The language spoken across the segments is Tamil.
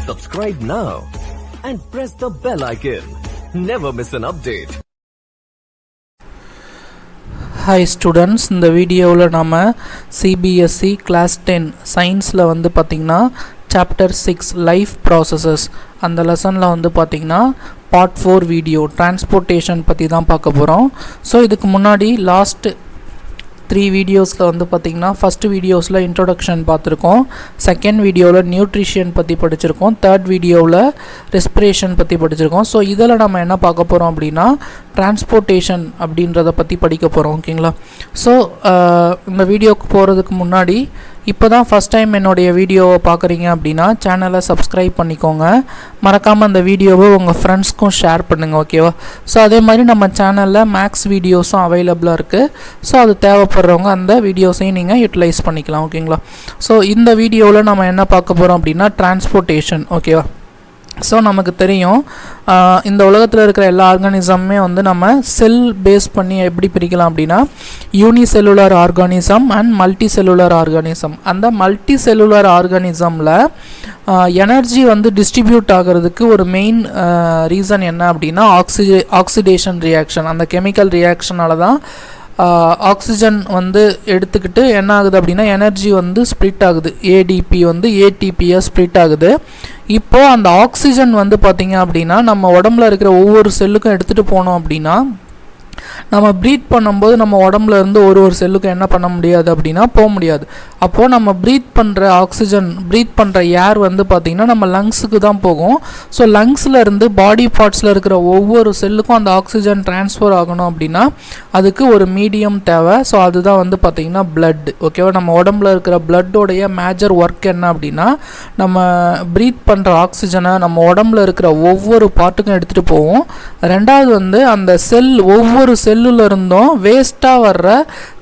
Subscribe now and press the bell icon. Never miss an update. Hi students, இந்த வீடியோவில் நம்ம CBSE class 10 சயின்ஸில் வந்து பார்த்திங்கன்னா chapter 6 life processes அந்த லெசனில் வந்து பார்த்திங்கன்னா part 4 வீடியோ transportation பற்றி தான் பார்க்க போகிறோம். ஸோ இதுக்கு முன்னாடி லாஸ்ட் 3 வீடியோஸில் வந்து பார்த்திங்கன்னா ஃபஸ்ட்டு வீடியோஸில் இன்ட்ரொடக்ஷன் பார்த்துருக்கோம், செகண்ட் வீடியோவில் நியூட்ரிஷன் பற்றி படிச்சிருக்கோம், தேர்ட் வீடியோவில் ரெஸ்பிரேஷன் பற்றி படிச்சிருக்கோம். ஸோ இதில் நம்ம என்ன பார்க்க போகிறோம் அப்படின்னா டிரான்ஸ்போர்ட்டேஷன் அப்படின்றத பற்றி படிக்க போகிறோம். ஓகேங்களா? ஸோ இந்த வீடியோவுக்கு போகிறதுக்கு முன்னாடி இப்போ தான் ஃபஸ்ட் டைம் என்னுடைய வீடியோவை பார்க்குறீங்க அப்படின்னா சேனலை சப்ஸ்கிரைப் பண்ணிக்கோங்க, மறக்காமல் அந்த வீடியோவை உங்கள் ஃப்ரெண்ட்ஸ்க்கும் ஷேர் பண்ணுங்கள். ஓகேவா? ஸோ அதே மாதிரி நம்ம சேனலில் மேக்ஸ் வீடியோஸும் அவைலபிளாக இருக்குது. ஸோ அது தேவைப்படுறவங்க அந்த வீடியோஸையும் நீங்கள் யூட்டிலைஸ் பண்ணிக்கலாம். ஓகேங்களா? ஸோ இந்த வீடியோவில் நம்ம என்ன பார்க்க போகிறோம் அப்படின்னா டிரான்ஸ்போர்ட்டேஷன். ஓகேவா? ஸோ நமக்கு தெரியும் இந்த உலகத்தில் இருக்கிற எல்லா ஆர்கானிசமுமே வந்து நம்ம செல் பேஸ் பண்ணி எப்படி பிரிக்கலாம் அப்படின்னா unicellular organism and multi cellular organism. அந்த மல்டி செல்லுலர் ஆர்கானிசமில் எனர்ஜி வந்து டிஸ்ட்ரிபியூட் ஆகிறதுக்கு ஒரு மெயின் ரீசன் என்ன அப்படின்னா ஆக்சிடேஷன் ரியாக்ஷன். அந்த கெமிக்கல் ரியாக்ஷனால தான் ஆக்சிஜன் வந்து எடுத்துக்கிட்டு என்ன ஆகுது அப்படின்னா எனர்ஜி வந்து ஸ்ப்ளிட் ஆகுது, ஏடிபி வந்து ஏடிபியாக ஸ்ப்ளிட் ஆகுது. இப்போது அந்த ஆக்சிஜன் வந்து பார்த்திங்க அப்படின்னா நம்ம உடம்புல இருக்கிற ஒவ்வொரு செல்லுக்கும் எடுத்துகிட்டு போனோம் அப்படின்னா நம்ம ப்ரீத் பண்ணும்போது நம்ம உடம்புல இருந்து ஒரு செல்லுக்கும் என்ன பண்ண முடியாது அப்படின்னா போக முடியாது. அப்போது நம்ம ப்ரீத் பண்ணுற ஆக்சிஜன் ப்ரீத் பண்ணுற ஏர் வந்து பார்த்திங்கன்னா நம்ம லங்ஸுக்கு தான் போகும். ஸோ லங்ஸில் இருந்து பாடி பார்ட்ஸில் இருக்கிற ஒவ்வொரு செல்லுக்கும் அந்த ஆக்சிஜன் ட்ரான்ஸ்ஃபர் ஆகணும் அப்படின்னா அதுக்கு ஒரு மீடியம் தேவை. ஸோ அதுதான் வந்து பார்த்திங்கன்னா பிளட். ஓகேவா? நம்ம உடம்புல இருக்கிற பிளட்டோடைய மேஜர் ஒர்க் என்ன அப்படின்னா நம்ம ப்ரீத் பண்ணுற ஆக்சிஜனை நம்ம உடம்புல இருக்கிற ஒவ்வொரு பார்ட்டுக்கும் எடுத்துகிட்டு போவோம். ரெண்டாவது வந்து அந்த செல் ஒவ்வொரு செல்லுல இருந்தும் வேஸ்ட்டாக வர்ற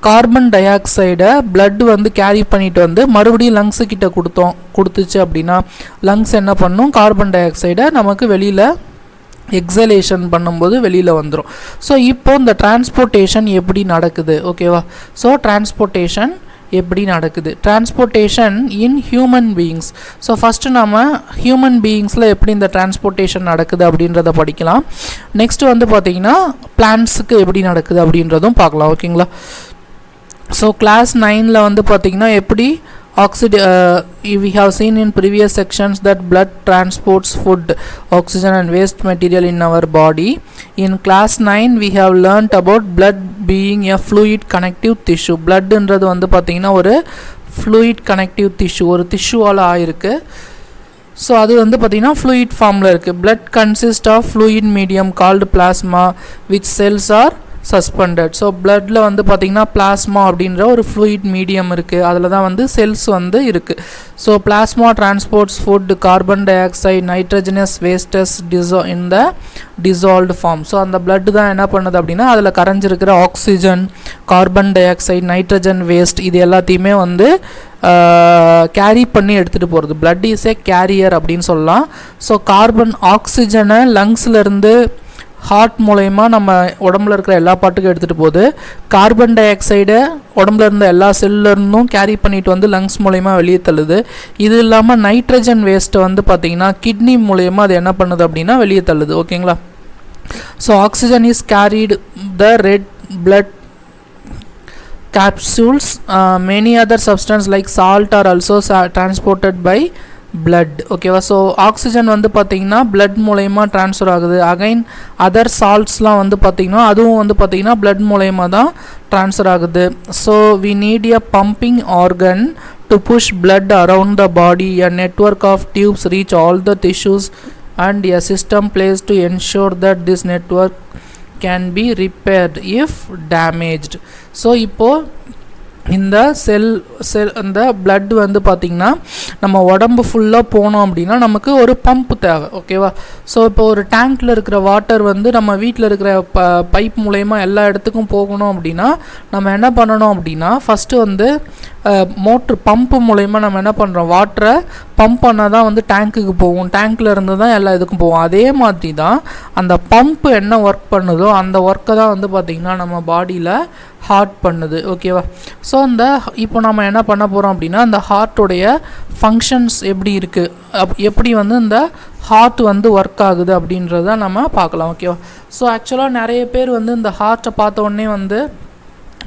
கார்பன் டை ஆக்சைடை பிளட் வந்து கேரி பண்ணிட்டு வந்து மறுபடியும் லங்ஸு கிட்ட கொடுத்துச்சு அப்படின்னா லங்ஸ் என்ன பண்ணும், கார்பன் டை ஆக்சைடை நமக்கு வெளியில் எக்ஸலேஷன் பண்ணும்போது வெளியில் வந்துடும். ஸோ இப்போ இந்த டிரான்ஸ்போர்ட்டேஷன் எப்படி நடக்குது? ஓகேவா? ஸோ டிரான்ஸ்போர்ட்டேஷன் எப்படி நடக்குது, transportation in human beings. So first நம்ம ஹியூமன் பீயிங்ஸில் எப்படி இந்த டிரான்ஸ்போர்ட்டேஷன் நடக்குது அப்படின்றத படிக்கலாம். நெக்ஸ்ட்டு வந்து பார்த்திங்கன்னா பிளான்ட்ஸுக்கு எப்படி நடக்குது அப்படின்றதும் பார்க்கலாம். ஓகேங்களா? ஸோ கிளாஸ் 9ல் வந்து பார்த்திங்கன்னா எப்படி we have seen in previous sections that blood transports food, oxygen and waste material in our body. In class 9 we have learnt about blood being a fluid connective tissue. blood ன்றது வந்து பார்த்தீங்கன்னா ஒரு fluid connective tissue, ஒரு டிஷ்யூவால் ஆயிருக்கு. ஸோ அது வந்து பார்த்திங்கன்னா fluid ஃபார்மில் இருக்குது. blood consists of fluid medium called plasma which cells are suspended. So பிளட்டில் வந்து பார்த்திங்கன்னா பிளாஸ்மா அப்படின்ற ஒரு ஃப்ளூயிட் மீடியம் இருக்குது, அதில் தான் வந்து செல்ஸ் வந்து இருக்குது. So plasma transports food, carbon dioxide, nitrogenous wastes in the dissolved form. So அந்த பிளட் தான் என்ன பண்ணுது அப்படின்னா அதில் கரைஞ்சிருக்கிற oxygen, carbon dioxide, nitrogen waste இது எல்லாத்தையுமே வந்து கேரி பண்ணி எடுத்துகிட்டு போகிறது. பிளட் இஸ் ஏ கேரியர் அப்படின்னு சொல்லலாம். ஸோ ஆக்சிஜனை லங்ஸ்லேருந்து ஹார்ட் மூலயமா நம்ம உடம்புல இருக்கிற எல்லா பாட்டுக்கும் எடுத்துகிட்டு போகுது. கார்பன் டை ஆக்சைடை உடம்புல இருந்த எல்லா செல்லிருந்தும் கேரி பண்ணிட்டு வந்து லங்ஸ் மூலயமா வெளியே தள்ளுது. இது இல்லாமல் நைட்ரஜன் வேஸ்ட்டை வந்து பார்த்திங்கன்னா கிட்னி மூலயமா அது என்ன பண்ணுது அப்படின்னா வெளியே தள்ளுது. ஓகேங்களா? So oxygen is carried the red blood capsules. Many other substances like salt are also transported by blood. ஓகேவா? ஸோ ஆக்சிஜன் வந்து பார்த்திங்கன்னா பிளட் மூலயமா ட்ரான்ஸ்ஃபர் ஆகுது. அகைன் அதர் சால்ட்ஸ்லாம் வந்து பார்த்திங்கன்னா அதுவும் வந்து பார்த்திங்கன்னா பிளட் மூலயமா தான் ட்ரான்ஸ்ஃபர் ஆகுது. So we need a pumping organ to push blood around the body. A network of tubes reach all the tissues and a system placed to ensure that this network can be repaired if damaged. So இப்போது இந்த இந்த பிளட் வந்து பார்த்திங்கன்னா நம்ம உடம்பு ஃபுல்லாக போனோம் அப்படின்னா நமக்கு ஒரு பம்ப் தேவை. ஓகேவா? ஸோ இப்போ ஒரு டேங்க்கில் இருக்கிற வாட்டர் வந்து நம்ம வீட்டில் இருக்கிற பைப் மூலயமா எல்லா இடத்துக்கும் போகணும் அப்படின்னா நம்ம என்ன பண்ணணும் அப்படின்னா ஃபஸ்ட்டு வந்து மோட்ரு பம்பு மூலயமா நம்ம என்ன பண்ணுறோம், வாட்டரை பம்ப் பண்ணால் தான் வந்து டேங்க்குக்கு போகும், டேங்க்கில் இருந்து தான் எல்லா இதுக்கும் போகும். அதே மாதிரி தான் அந்த பம்ப்பு என்ன ஒர்க் பண்ணுதோ அந்த ஒர்க்கை தான் வந்து பார்த்திங்கன்னா நம்ம பாடியில் ஹார்ட் பண்ணுது. ஓகேவா? ஸோ இப்போ நம்ம என்ன பண்ண போகிறோம் அப்படின்னா இந்த ஹார்ட்டோடைய ஃபங்க்ஷன்ஸ் எப்படி இருக்குது, எப்படி வந்து இந்த ஹார்ட் வந்து ஒர்க் ஆகுது அப்படின்றத நம்ம பார்க்கலாம். ஓகேவா? ஸோ ஆக்சுவலாக நிறைய பேர் வந்து இந்த ஹார்ட்டை பார்த்த உடனே வந்து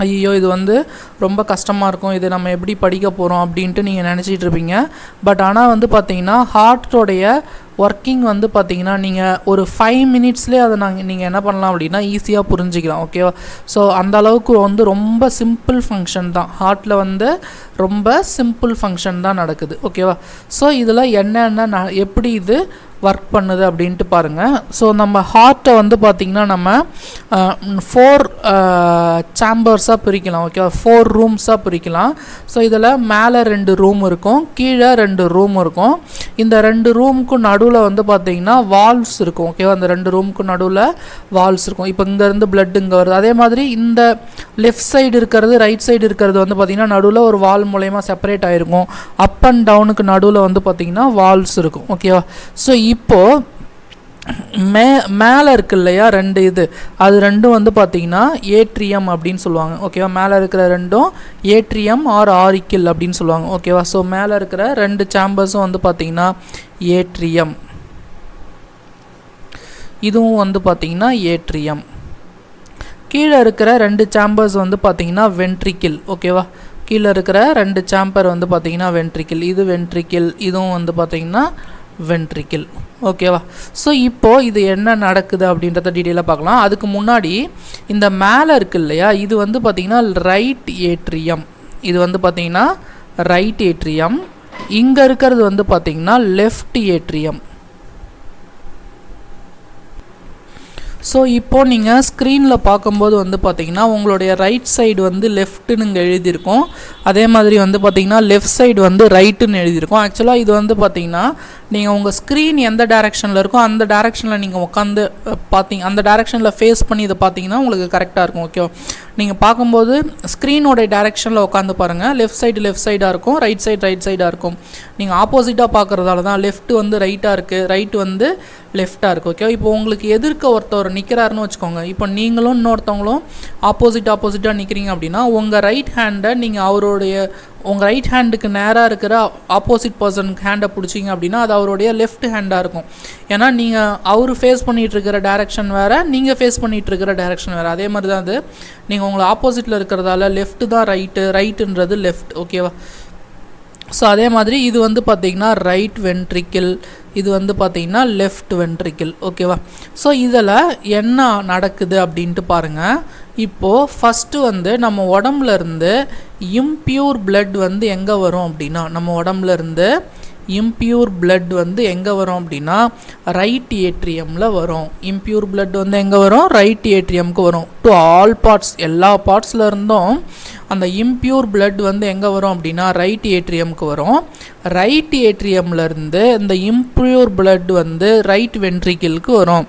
ஐயோ இது வந்து ரொம்ப கஷ்டமாக இருக்கும், இது நம்ம எப்படி படிக்க போகிறோம் அப்படின்ட்டு நீங்கள் நினச்சிட்டு இருப்பீங்க. பட் ஆனால் வந்து பார்த்தீங்கன்னா ஹார்ட்டோடைய ஒர்க்கிங் வந்து பார்த்தீங்கன்னா நீங்கள் ஒரு 5 மினிட்ஸ்லேயே அதை நீங்கள் என்ன பண்ணலாம் அப்படின்னா ஈஸியாக புரிஞ்சிக்கலாம். ஓகேவா? ஸோ அந்த அளவுக்கு வந்து ரொம்ப சிம்பிள் ஃபங்க்ஷன் தான் ஹார்ட்டில் வந்து, ரொம்ப சிம்பிள் ஃபங்க்ஷன் தான் நடக்குது. ஓகேவா? ஸோ இதில் என்னென்ன எப்படி இது ஒர்க் பண்ணுது அப்படின்ட்டு பாருங்கள். ஸோ நம்ம ஹார்ட்டை வந்து பார்த்திங்கன்னா நம்ம 4 சேம்பர்ஸாக பிரிக்கலாம். ஓகேவா? 4 ரூம்ஸாக பிரிக்கலாம். ஸோ இதில் மேலே 2 ரூம் இருக்கும், கீழே 2 ரூம் இருக்கும். இந்த 2 ரூமுக்கும் நடுவில் வந்து பார்த்திங்கன்னா வால்வ்ஸ் இருக்கும். ஓகேவா? இந்த 2 ரூமுக்கும் நடுவில் வால்வ்ஸ் இருக்கும். இப்போ இங்கேருந்து பிளட் இங்கே வருது. அதே மாதிரி இந்த லெஃப்ட் சைடு இருக்கிறது ரைட் சைடு இருக்கிறது வந்து பார்த்திங்கன்னா நடுவில் ஒரு வால்வ் மூலயமா செப்பரேட் ஆகிருக்கும். அப் அண்ட் டவுனுக்கு நடுவில் வந்து பார்த்திங்கன்னா வால்வ்ஸ் இருக்கும். ஓகேவா? ஸோ இப்போது மேலே இருக்கு இல்லையா 2 இது, அது ரெண்டும் வந்து பார்த்திங்கன்னா ஏட்ரியம் அப்படின்னு சொல்லுவாங்க. ஓகேவா? மேலே இருக்கிற ரெண்டும் ஏட்ரியம் ஆர் ஆரிக்கிள் அப்படின்னு சொல்லுவாங்க. ஓகேவா? ஸோ மேலே இருக்கிற 2 சேம்பர்ஸும் வந்து பார்த்திங்கன்னா ஏட்ரியம், இதுவும் வந்து பார்த்திங்கன்னா ஏட்ரியம். கீழே இருக்கிற 2 சேம்பர்ஸ் வந்து பார்த்திங்கன்னா வென்ட்ரிக்கிள். ஓகேவா? கீழே இருக்கிற 2 சேம்பர் வந்து பார்த்திங்கன்னா வென்ட்ரிக்கிள், இது வென்ட்ரிக்கிள், இதுவும் வந்து பார்த்திங்கன்னா வென்ட்ரிக்கிள். ஓகேவா? ஸோ இப்போது இது என்ன நடக்குது அப்படின்றத டீட்டெயிலாக பார்க்கலாம். அதுக்கு முன்னாடி இந்த மேலே இருக்குது இல்லையா, இது வந்து பார்த்திங்கன்னா ரைட் ஏட்ரியம், இது வந்து பார்த்திங்கன்னா ரைட் ஏட்ரியம். இங்கே இருக்கிறது வந்து பார்த்திங்கன்னா லெஃப்ட் ஏட்ரியம். ஸோ இப்போது நீங்கள் ஸ்க்ரீனில் பார்க்கும்போது வந்து பார்த்திங்கன்னா உங்களுடைய ரைட் சைடு வந்து லெஃப்ட்டுன்னு இங்கே எழுதியிருக்கும், அதே மாதிரி வந்து பார்த்திங்கன்னா லெஃப்ட் சைடு வந்து ரைட்டுன்னு எழுதியிருக்கும். ஆக்சுவலாக இது வந்து பார்த்திங்கன்னா நீங்கள் உங்கள் ஸ்க்ரீன் எந்த டைரெக்ஷனில் இருக்கோ அந்த டைரெக்ஷனில் நீங்கள் உட்காந்து அந்த டைரெக்ஷனில் ஃபேஸ் பண்ணி இதை பார்த்தீங்கன்னா உங்களுக்கு கரெக்டாக இருக்கும். ஓகேவா? நீங்கள் பார்க்கும்போது ஸ்க்ரீனோட டைரெக்ஷனில் உட்காந்து பாருங்கள். லெஃப்ட் சைடாக இருக்கும், ரைட் சைடாக இருக்கும். நீங்கள் ஆப்போசிட்டாக பார்க்குறதால தான் லெஃப்ட் வந்து ரைட்டாக இருக்குது, ரைட் வந்து லெஃப்டாக இருக்குது. ஓகே? இப்போ உங்களுக்கு எதிர்க்க ஒருத்தர் நிற்கிறாருன்னு வச்சுக்கோங்க. இப்போ நீங்களும் இன்னொருத்தவங்களும் ஆப்போசிட்டாக நிற்கிறீங்க அப்படின்னா உங்கள் ரைட் ஹேண்டை நீங்கள் உங்கள் ரைட் ஹேண்டுக்கு நேராக இருக்கிற ஆப்போசிட் பர்சனுக்கு ஹேண்டை பிடிச்சிங்க அப்படின்னா அது அவருடைய லெஃப்ட் ஹேண்டாக இருக்கும். ஏன்னா நீங்கள் அவர் ஃபேஸ் பண்ணிகிட்ருக்கிற டைரெக்ஷன் வேறு, நீங்கள் ஃபேஸ் பண்ணிகிட்ருக்கிற டைரெக்ஷன் வேறு. அதே மாதிரி தான் அது, நீங்கள் உங்களை ஆப்போசிட்டில் இருக்கிறதால லெஃப்ட்டு தான் ரைட்டுன்றது லெஃப்ட். ஓகேவா? ஸோ அதே மாதிரி இது வந்து பார்த்திங்கன்னா ரைட் வென்ட்ரிக்கிள், இது வந்து பார்த்திங்கன்னா லெஃப்ட் வென்ட்ரிக்கிள். ஓகேவா? ஸோ இதில் என்ன நடக்குது அப்படின்ட்டு பாருங்கள். இப்போது ஃபஸ்ட்டு வந்து நம்ம உடம்புலேருந்து இம்பியூர் பிளட் வந்து எங்கே வரும் அப்படின்னா, நம்ம உடம்புலேருந்து இம்பியூர் பிளட் வந்து எங்கே வரும் அப்படின்னா ரைட் ஏட்ரியமில் வரும். இம்பியூர் பிளட் வந்து எங்கே வரும்? ரைட் ஏட்ரியமுக்கு வரும். டு ஆல் பார்ட்ஸ், எல்லா பார்ட்ஸில் இருந்தும் அந்த இம்பியூர் பிளட் வந்து எங்கே வரும் அப்படின்னா ரைட் ஏட்ரியமுக்கு வரும். ரைட் ஏட்ரியம்லேருந்து இந்த இம்பியூர் பிளட் வந்து ரைட் வென்ட்ரிக்கிளுக்கு வரும்.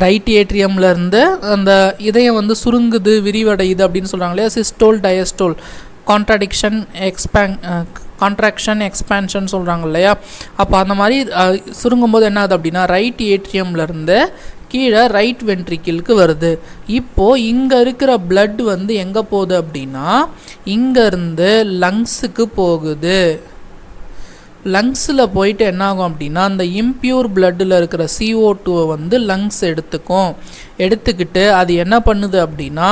ரைட் ஏட்ரியம்லேருந்து அந்த இதயம் வந்து சுருங்குது, விரிவடையுது அப்படின்னு சொல்கிறாங்க இல்லையா, சிஸ்டோல் டயஸ்டோல், கான்ட்ராக்ஷன் எக்ஸ்பேன்ஷன் சொல்கிறாங்க இல்லையா. அப்போ அந்த மாதிரி சுருங்கும்போது என்ன ஆகுது அப்படின்னா ரைட் ஏட்ரியம்லேருந்து கீழே ரைட் வென்ட்ரிக்கிளுக்கு வருது. இப்போது இங்கே இருக்கிற பிளட் வந்து எங்கே போகுது அப்படின்னா இங்கேருந்து லங்ஸுக்கு போகுது. லங்ஸில் போயிட்டு என்ன ஆகும் அப்படின்னா அந்த இம்பியூர் பிளட்டில் இருக்கிற CO2 வந்து லங்ஸ் எடுத்துக்கிட்டு அது என்ன பண்ணுது அப்படின்னா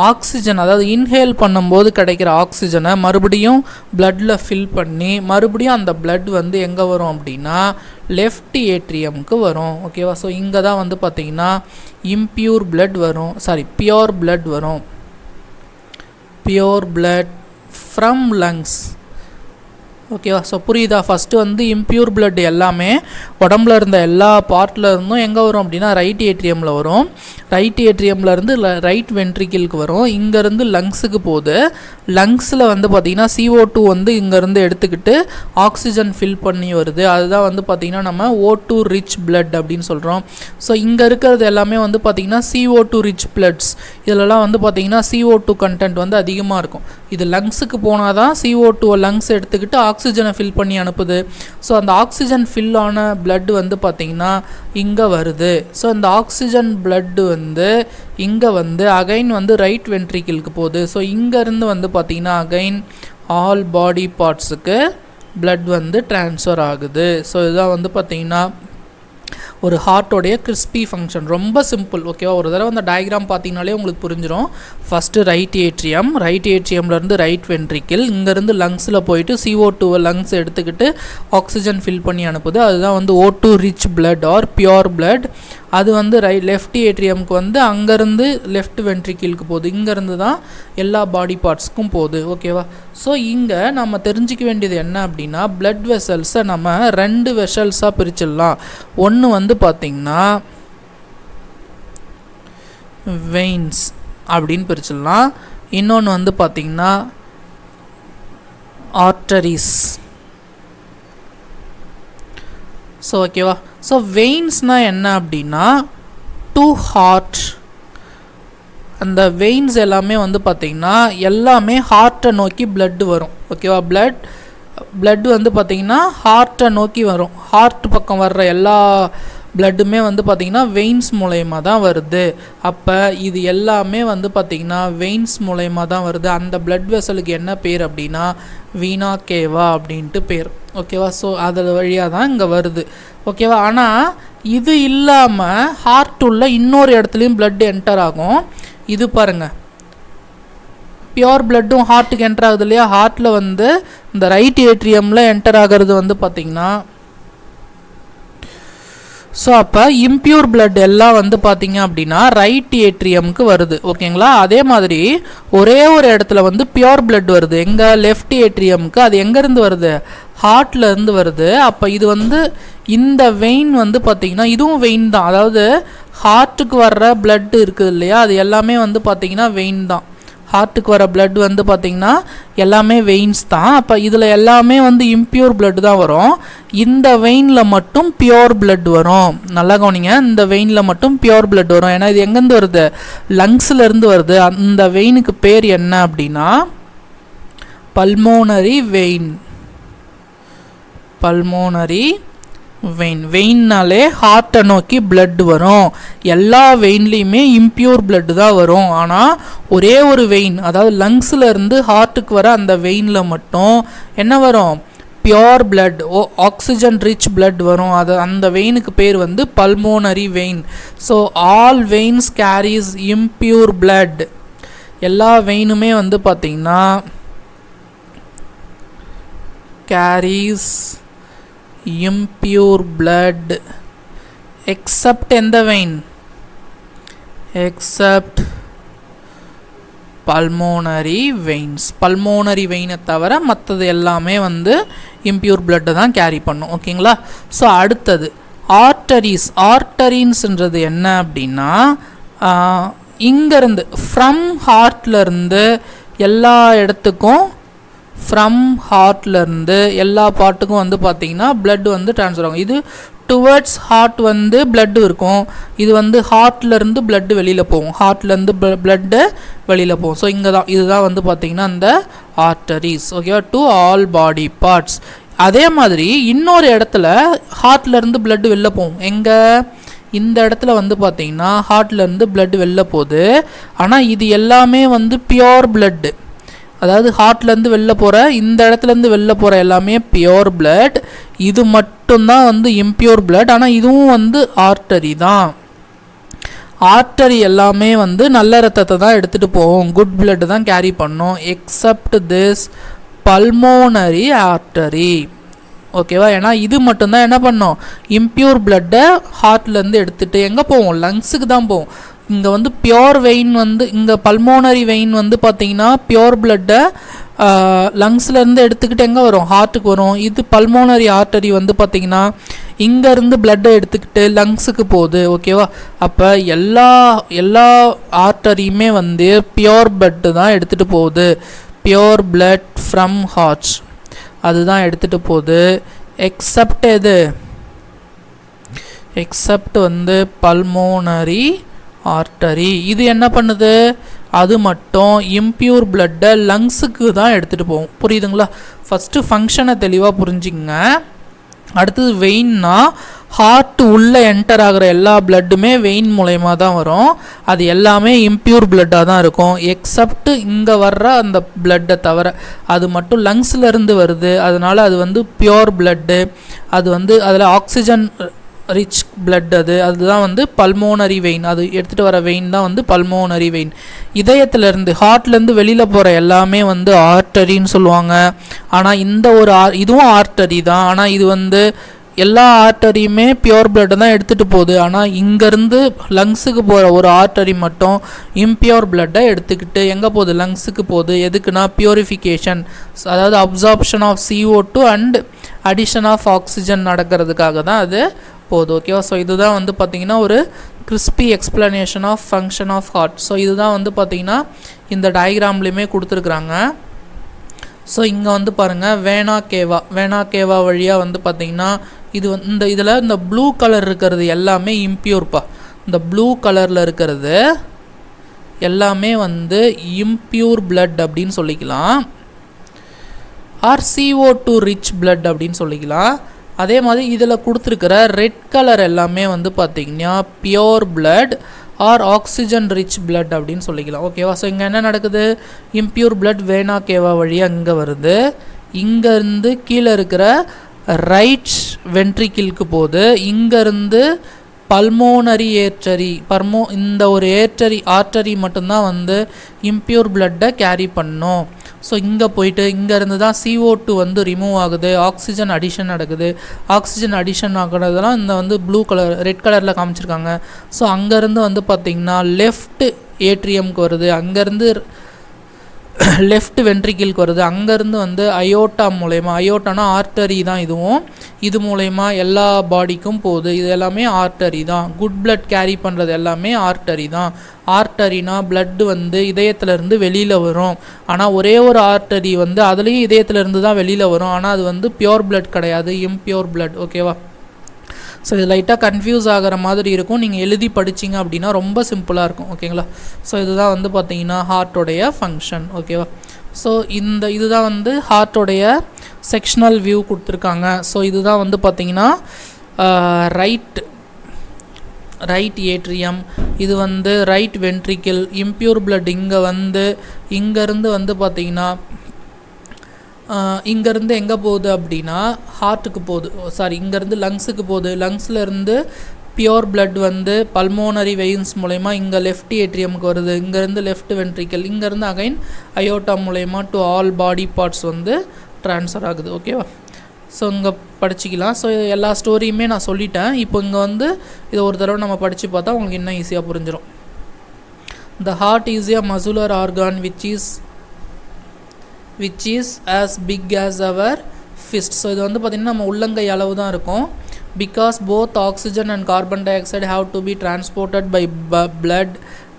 ஆக்சிஜன், அதாவது இன்ஹேல் பண்ணும்போது கிடைக்கிற ஆக்சிஜனை மறுபடியும் பிளட்டில் ஃபில் பண்ணி மறுபடியும் அந்த பிளட் வந்து எங்கே வரும் அப்படின்னா லெஃப்ட் ஏட்ரியமுக்கு வரும். ஓகேவா? ஸோ இங்கே தான் வந்து பார்த்திங்கன்னா இம்பியூர் பிளட் வரும், பியோர் பிளட் வரும். Pure blood from lungs. ஓகேவா? ஸோ புரியுதா? ஃபஸ்ட்டு வந்து இம்பியூர் பிளட் எல்லாமே உடம்புல இருந்த எல்லா பார்ட்டில் இருந்தும் எங்கே வரும் அப்படின்னா ரைட் ஏட்ரியமில் வரும். ரைட் ஏட்ரியம்லேருந்து ரைட் வென்ட்ரிக்கிளுக்கு வரும். இங்கேருந்து லங்ஸுக்கு போகுது. லங்ஸில் வந்து பார்த்திங்கன்னா CO2 வந்து இங்கேருந்து எடுத்துக்கிட்டு ஆக்சிஜன் ஃபில் பண்ணி வருது. அதுதான் வந்து பார்த்திங்கன்னா நம்ம O2 ரிச் பிளட் அப்படின்னு சொல்கிறோம். ஸோ இங்கே இருக்கிறது எல்லாமே வந்து பார்த்திங்கன்னா CO2 ரிச் பிளட்ஸ். இதிலலாம் வந்து பார்த்திங்கன்னா CO2 கண்டென்ட் வந்து அதிகமாக இருக்கும். இது லங்ஸுக்கு போனால் தான் CO2 லங்ஸ் எடுத்துக்கிட்டு ஆக்சிஜனை ஃபில் பண்ணி அனுப்புது. ஸோ அந்த ஆக்சிஜன் ஃபில் ஆன பிளட் வந்து பார்த்திங்கன்னா இங்கே வருது. ஸோ இந்த ஆக்சிஜன் பிளட்டு வந்து இங்கே வந்து அகைன் வந்து ரைட் வென்ட்ரிக்கிளுக்கு போகுது. ஸோ இங்கேருந்து வந்து பார்த்திங்கன்னா அகைன் ஆல் பாடி பார்ட்ஸுக்கு பிளட் வந்து ட்ரான்ஸ்ஃபர் ஆகுது. ஸோ இதுதான் வந்து பார்த்திங்கன்னா ஒரு ஹார்ட்டோடைய கிறிஸ்பி ஃபங்க்ஷன். ரொம்ப சிம்பிள். ஓகேவா, ஒரு தடவை அந்த டயக்ராம் பார்த்தீங்கனாலே உங்களுக்கு புரிஞ்சிடும். ஃபஸ்ட்டு ரைட் ஏட்ரியம்லேருந்து ரைட் வென்ட்ரிக்கிள், இங்கேருந்து லங்ஸில் போயிட்டு CO2 லங்ஸ் எடுத்துக்கிட்டு ஆக்சிஜன் ஃபில் பண்ணி அனுப்புது. அதுதான் வந்து O2 rich blood or pure blood. அது வந்து லெஃப்ட் ஏட்ரியம்க்கு வந்து அங்கேருந்து லெஃப்ட் வென்ட்ரிக்கிளுக்கு போகுது. இங்கேருந்து தான் எல்லா பாடி பார்ட்ஸ்க்கும் போகுது. ஓகேவா, ஸோ இங்கே நம்ம தெரிஞ்சிக்க வேண்டியது என்ன அப்படின்னா பிளட் வெசல்ஸை நம்ம 2 வெசல்ஸாக பிரிச்சிடலாம். ஒன்று வந்து பார்த்திங்கன்னா வெயின்ஸ் அப்படின்னு பிரிச்சிடலாம். இன்னொன்று வந்து பார்த்திங்கன்னா ஆர்டரிஸ். ஸோ ஓகேவா, ஸோ வெயின்ஸ்னால் என்ன அப்படின்னா டு ஹார்ட். அந்த வெயின்ஸ் எல்லாமே வந்து பார்த்திங்கன்னா எல்லாமே ஹார்ட்டை நோக்கி பிளட்டு வரும். ஓகேவா, பிளட் வந்து பார்த்திங்கன்னா ஹார்ட்டை நோக்கி வரும். ஹார்ட் பக்கம் வர்ற எல்லா பிளட்டுமே வந்து பார்த்திங்கன்னா வெயின்ஸ் மூலயமா தான் வருது. அப்போ இது எல்லாமே வந்து பார்த்திங்கன்னா வெயின்ஸ் மூலயமா தான் வருது. அந்த பிளட் வெசலுக்கு என்ன பேர் அப்படின்னா வீனா கேவா அப்படின்ட்டு பேர். ஓகேவா, ஸோ அது வழியாக தான் இங்கே வருது. ஓகேவா, ஆனால் இது இல்லாமல் ஹார்ட் உள்ள இன்னொரு இடத்துலையும் பிளட் என்டர் ஆகும். இது பாருங்கள், பியோர் பிளட்டும் ஹார்ட்டுக்கு என்டர் ஆகுது இல்லையா. ஹார்ட்டில் வந்து இந்த ரைட் ஏட்ரியமில் என்டர் ஆகிறது வந்து பார்த்திங்கன்னா ஸோ அப்போ இம்பியூர் பிளட் எல்லாம் வந்து பார்த்திங்க அப்படின்னா ரைட் ஏட்ரியமுக்கு வருது. ஓகேங்களா, அதே மாதிரி ஒரே ஒரு இடத்துல வந்து பியோர் பிளட் வருது. எங்கே லெஃப்ட் ஏட்ரியமுக்கு. அது எங்கேருந்து வருது? ஹார்ட்லேருந்து வருது. அப்போ இது வந்து இந்த வெயின் வந்து பார்த்திங்கன்னா இதுவும் வெயின் தான். அதாவது ஹார்ட்டுக்கு வர்ற பிளட் இருக்குது இல்லையா, அது எல்லாமே வந்து பார்த்திங்கன்னா வெயின் தான். ஹார்ட்டுக்கு வர பிளட் வந்து பார்த்திங்கன்னா எல்லாமே வெயின்ஸ் தான். அப்போ இதில் எல்லாமே வந்து இம்பியூர் பிளட் தான் வரும். இந்த வெயினில் மட்டும் பியோர் பிளட் வரும். நல்லா கவனிங்க, இந்த வெயினில் மட்டும் பியோர் பிளட் வரும். ஏன்னா இது எங்கேருந்து வருது? லங்ஸ்லேருந்து வருது. அந்த வெயினுக்கு பேர் என்ன அப்படின்னா பல்மோனரி வெயின். பல்மோனரி வெயின்னாலே ஹார்ட்டை நோக்கி பிளட் வரும். எல்லா வெயின்லேயுமே இம்பியூர் பிளட் தான் வரும். ஆனால் ஒரே ஒரு வெயின், அதாவது லங்ஸில் இருந்து ஹார்ட்டுக்கு வர அந்த வெயினில் மட்டும் என்ன வரும்? Pure blood, oxygen rich blood வரும். அது அந்த வெயினுக்கு பேர் வந்து pulmonary vein. So all veins carries impure blood. எல்லா வெயினுமே வந்து பார்த்திங்கன்னா கேரிஸ் impure blood except எந்த vein? except pulmonary veins. pulmonary vein தவிர மற்றது எல்லாமே வந்து impure blood தான் கேரி பண்ணும். ஓகேங்களா, ஸோ அடுத்தது ஆர்டரிஸ். ஆர்டரின்ஸ்ன்றது என்ன அப்படின்னா இங்கேருந்து ஃப்ரம் ஹார்ட்லேருந்து எல்லா இடத்துக்கும், ஃப்ரம் ஹார்ட்லேருந்து எல்லா பாட்டுக்கும் வந்து பார்த்திங்கன்னா பிளட் வந்து ட்ரான்ஸ்ஃபர் ஆகும். இது டுவர்ட்ஸ் ஹார்ட் வந்து பிளட்டு இருக்கும். இது வந்து ஹார்ட்லேருந்து பிளட்டு வெளியில் போகும். ஹார்ட்லேருந்து பிளட்டு வெளியில் போகும். ஸோ இங்கே தான் இதுதான் வந்து பார்த்திங்கன்னா இந்த ஆர்டரிஸ். ஓகேவா, டு ஆல் பாடி பார்ட்ஸ். அதே மாதிரி இன்னொரு இடத்துல ஹார்ட்லேருந்து பிளட்டு வெளில போகும். எங்கே? இந்த இடத்துல வந்து பார்த்திங்கன்னா ஹார்ட்லேருந்து பிளட்டு வெளில போகுது. ஆனால் இது எல்லாமே வந்து பியோர் பிளட்டு. அதாவது ஹார்ட்லேருந்து வெளில போகிற, இந்த இடத்துலேருந்து வெளில போகிற எல்லாமே பியோர் பிளட். இது மட்டும்தான் வந்து இம்பியூர் பிளட். ஆனால் இதுவும் வந்து ஆர்டரி தான். ஆர்டரி எல்லாமே வந்து நல்ல ரத்தத்தை தான் எடுத்துகிட்டு போகும், குட் பிளட் தான் கேரி பண்ணும். Accept this pulmonary artery. ஓகேவா, ஏன்னா இது மட்டும்தான் என்ன பண்ணும்? இம்பியூர் பிளட்டை ஹார்ட்லேருந்து எடுத்துகிட்டு எங்கே போவோம்? லங்ஸுக்கு தான் போவோம். இங்கே வந்து பியோர் வெயின் வந்து இங்கே பல்மோனரி வெயின் வந்து பார்த்திங்கன்னா பியோர் பிளட்டை லங்ஸ்லேருந்து எடுத்துக்கிட்டு எங்கே வரும்? ஹார்ட்டுக்கு வரும். இது பல்மோனரி ஆர்டரி வந்து பார்த்திங்கன்னா இங்கேருந்து பிளட்டை எடுத்துக்கிட்டு லங்ஸுக்கு போகுது. ஓகேவா, அப்போ எல்லா ஆர்டரியுமே வந்து பியோர் பிளட்டு தான் எடுத்துகிட்டு போகுது. பியோர் பிளட் ஃப்ரம் ஹார்ட்ஸ் அதுதான் எடுத்துகிட்டு போகுது. எக்ஸப்ட் எது? எக்ஸப்ட் வந்து பல்மோனரி ஆர்டரி. இது என்ன பண்ணுது? அது மட்டும் இம்பியூர் பிளட்டை லங்ஸுக்கு தான் எடுத்துகிட்டு போகும். புரியுதுங்களா? ஃபஸ்ட்டு ஃபங்க்ஷனை தெளிவாக புரிஞ்சுங்க. அடுத்தது வெயின்னா ஹார்ட் உள்ளே என்டர் ஆகிற எல்லா பிளட்டுமே வெயின் மூலயமா தான் வரும். அது எல்லாமே இம்பியூர் பிளட்டாக தான் இருக்கும், எக்ஸப்ட் இங்கே வர்ற அந்த பிளட்டை தவிர. அது மட்டும் லங்ஸ்லேருந்து வருது, அதனால் அது வந்து பியோர் பிளட்டு. அது வந்து அதில் ஆக்சிஜன் ரிச் பிளட். அதுதான் வந்து பல்மோனரி வெயின். அது எடுத்துகிட்டு வர வெயின் தான் வந்து பல்மோனரி வெயின். இதயத்திலேருந்து ஹார்ட்லேருந்து வெளியில் போகிற எல்லாமே வந்து ஆர்டரின்னு சொல்லுவாங்க. ஆனால் இந்த ஒரு இதுவும் ஆர்டரி தான். ஆனால் இது வந்து எல்லா ஆர்டரியுமே பியோர் பிளட்டை தான் எடுத்துகிட்டு போகுது. ஆனால் இங்கேருந்து லங்ஸுக்கு போகிற ஒரு ஆர்டரி மட்டும் இம்பியோர் பிளட்டை எடுத்துக்கிட்டு எங்கே போகுது? லங்ஸுக்கு போகுது. எதுக்குன்னா பியூரிஃபிகேஷன், அதாவது absorption of CO2 and addition of oxygen நடக்கிறதுக்காக தான் அது போகுது. ஓகேவா? ஸோ இதுதான் வந்து பார்த்திங்கன்னா ஒரு crispy explanation of function of heart. So இதுதான் வந்து பார்த்திங்கன்னா இந்த டயக்ராம்லேயுமே கொடுத்துருக்குறாங்க. ஸோ இங்கே வந்து பாருங்கள், வேனா கேவா வழியாக வந்து பார்த்திங்கன்னா இது வந்து இதில் இந்த ப்ளூ கலர் இருக்கிறது எல்லாமே இம்பியூர்ப்பா. இந்த ப்ளூ கலரில் இருக்கிறது எல்லாமே வந்து இம்பியூர் பிளட் அப்படின்னு சொல்லிக்கலாம், ஆர் CO2 ரிச் பிளட் அப்படின்னு சொல்லிக்கலாம். அதே மாதிரி இதில் கொடுத்துருக்கிற ரெட் கலர் எல்லாமே வந்து பார்த்திங்கன்னா pure blood or oxygen rich blood அப்படின்னு சொல்லிக்கலாம். ஓகேவா? ஸோ இங்கே என்ன நடக்குது? இம்பியூர் பிளட் வேனா கேவா வழியாக இங்கே வருது. இங்கேருந்து கீழே இருக்கிற ரைட் வென்ட்ரிக்கிளுக்கு போகுது. இங்கேருந்து பல்மோனரி ஏர்டரி இந்த ஒரு ஆர்டரி மட்டும்தான் வந்து இம்பியூர் பிளட்டை கேரி பண்ணும். ஸோ இங்கே போயிட்டு இங்கேருந்து தான் CO2 வந்து ரிமூவ் ஆகுது, ஆக்சிஜன் அடிஷன் நடக்குது. ஆக்சிஜன் அடிஷன் ஆகிறதுலாம் இந்த வந்து ப்ளூ கலர் ரெட் கலரில் காமிச்சிருக்காங்க. ஸோ அங்கேருந்து வந்து பார்த்திங்கன்னா லெஃப்ட் ஏட்ரியம்க்கு வருது, அங்கேருந்து லெஃப்ட் வென்ட்ரிக்கிளுக்கு வருது, அங்கேருந்து வந்து அயோட்டா மூலயமா, அயோட்டானா ஆர்டரி தான், இது மூலயமா எல்லா பாடிக்கும் போகுது. இது எல்லாமே ஆர்டரி தான். குட் பிளட் கேரி பண்ணுறது எல்லாமே ஆர்டரி தான். ஆர்டரினா பிளட்டு வந்து இதயத்திலேருந்து வெளியில் வரும். ஆனால் ஒரே ஒரு ஆர்டரி வந்து அதுலேயும் இதயத்திலேருந்து தான் வெளியில் வரும். ஆனால் அது வந்து பியோர் பிளட் கிடையாது, இம்பியோர் பிளட். ஓகேவா? ஸோ இது லைட்டாக கன்ஃபியூஸ் ஆகிற மாதிரி இருக்கும். நீங்கள் எழுதி படிச்சிங்க அப்படின்னா ரொம்ப சிம்பிளாக இருக்கும். ஓகேங்களா? ஸோ இதுதான் வந்து பார்த்திங்கன்னா ஹார்ட்டோடைய ஃபங்க்ஷன். ஓகேவா? ஸோ இதுதான் வந்து ஹார்ட்டோடைய செக்ஷனல் வியூ கொடுத்துருக்காங்க. ஸோ இதுதான் வந்து பார்த்திங்கன்னா ரைட் ஏட்ரியம், இது வந்து ரைட் வென்ட்ரிக்கிள். இம்பியூர் பிளட் இங்கேருந்து வந்து பார்த்திங்கன்னா இங்கேருந்து எங்கே போகுது அப்படின்னா ஹார்ட்டுக்கு போகுது, இங்கேருந்து லங்ஸுக்கு போகுது. லங்ஸ்லேருந்து பியோர் பிளட் வந்து பல்மோனரி வெயின்ஸ் மூலயமா இங்கே லெஃப்ட் ஏட்ரியமுக்கு வருது. இங்கேருந்து லெஃப்ட் வென்ட்ரிக்கல், இங்கேருந்து அகைன் அயோட்டா மூலயமா டு ஆல் பாடி பார்ட்ஸ் வந்து ட்ரான்ஸ்ஃபர் ஆகுது. ஓகேவா? ஸோ இங்கே படிச்சிக்கலாம். ஸோ எல்லா ஸ்டோரியுமே நான் சொல்லிட்டேன். இப்போ இங்கே வந்து இதை ஒரு தடவை நம்ம படித்து பார்த்தா உங்களுக்கு இன்னும் ஈஸியாக புரிஞ்சிடும். The heart is a muscular organ which is as big as our fist. So இது வந்து பார்த்திங்கன்னா நம்ம உள்ளங்கை அளவு தான் இருக்கும். Because both oxygen and carbon dioxide have to be transported by blood,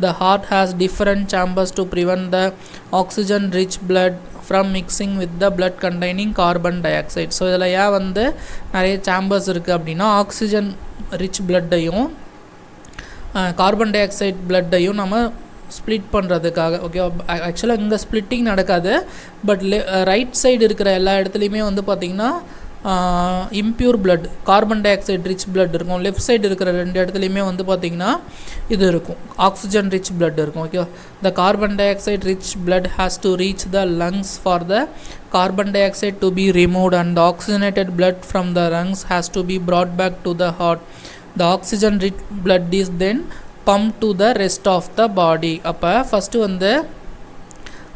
the heart has different chambers to prevent the oxygen rich blood from mixing with the blood containing carbon dioxide. So இதில் ஏன் வந்து நிறைய சேம்பர்ஸ் இருக்குது அப்படின்னா ஆக்சிஜன் ரிச் பிளட்டையும் கார்பன் டை ஆக்சைடு பிளட்டையும் நம்ம ஸ்ப்ளிட் பண்ணுறதுக்காக. ஓகே, ஆக்சுவலாக இங்கே ஸ்ப்ளிட்டிங் நடக்காது, பட் ரைட் சைடு இருக்கிற எல்லா இடத்துலையுமே வந்து பார்த்திங்கன்னா impure blood carbon di oxide rich blood இருக்கும். லெஃப்ட் சைடு இருக்கிற ரெண்டு இடத்துலையுமே வந்து பார்த்திங்கன்னா இது இருக்கும், ஆக்சிஜன் ரிச் பிளட் இருக்கும். Okay, the carbon di oxide rich blood has to reach the lungs for the carbon dioxide to be removed and the oxygenated blood from the lungs has to be brought back to the heart. The oxygen rich blood is then pumped to the rest of the body. அப்போ ஃபஸ்ட்டு வந்து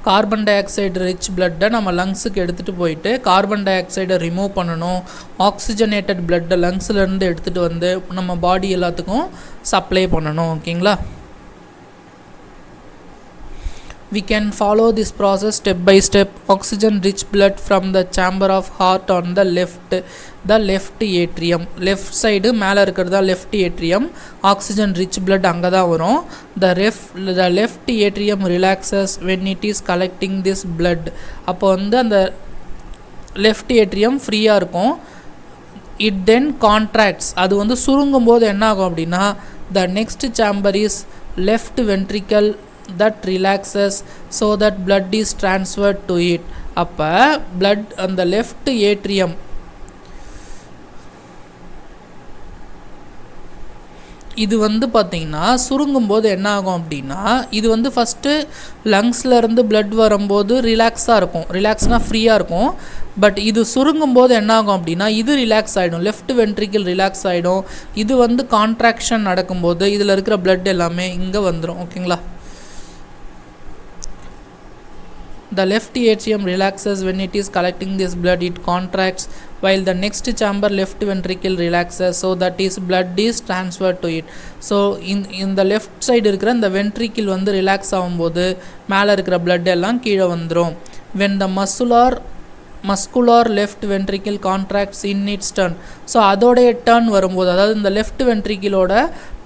கார்பன் டை ஆக்சைடு ரிச் பிளட்டை நம்ம லங்ஸுக்கு எடுத்துகிட்டு போயிட்டு கார்பன் டை ஆக்சைடை ரிமூவ் பண்ணணும். ஆக்சிஜனேட்டட் பிளட்டை லங்ஸ்லேருந்து எடுத்துகிட்டு வந்து நம்ம பாடி எல்லாத்துக்கும் சப்ளை பண்ணணும். ஓகேங்களா? We can follow this process step by step. Oxygen rich blood from the chamber of heart on the left atrium. left side மேலே இருக்கிறது தான் left atrium. oxygen rich blood அங்கே தான் வரும். the left atrium relaxes when it is collecting this blood. அப்போ வந்து அந்த left atrium ஃப்ரீயாக இருக்கும். it then contracts. அது வந்து சுருங்கும் போது என்ன ஆகும் அப்படின்னா the next chamber is left ventricle that relaxes so that blood is transferred to it. அப்போ blood அந்த left atrium இது வந்து பார்த்திங்கன்னா சுருங்கும் போது என்ன ஆகும் அப்படின்னா இது வந்து ஃபஸ்ட்டு லங்ஸ்லேருந்து பிளட் வரும்போது ரிலாக்ஸாக இருக்கும், ரிலாக்ஸ்னால் ஃப்ரீயாக இருக்கும். பட் இது சுருங்கும் போது என்ன ஆகும் அப்படின்னா இது ரிலாக்ஸ் ஆகிடும், லெஃப்ட் வென்ட்ரிக்கிள் ரிலாக்ஸ் ஆகிடும். இது வந்து கான்ட்ராக்ஷன் நடக்கும்போது இதில் இருக்கிற பிளட் எல்லாமே இங்கே வந்துடும். ஓகேங்களா? The left atrium relaxes when it is collecting this blood, it contracts, while the next chamber left ventricle relaxes so that is blood is transferred to it. So in the left side இருக்கிற இந்த ventricle வந்து ரிலாக்ஸ் ஆகும்போது மேலே இருக்கிற blood எல்லாம் கீழே வந்துடும். When the muscular left ventricle contracts in its turn, so அதோடைய டர்ன் வரும்போது, அதாவது இந்த லெஃப்ட் வென்ட்ரிக்கிளோட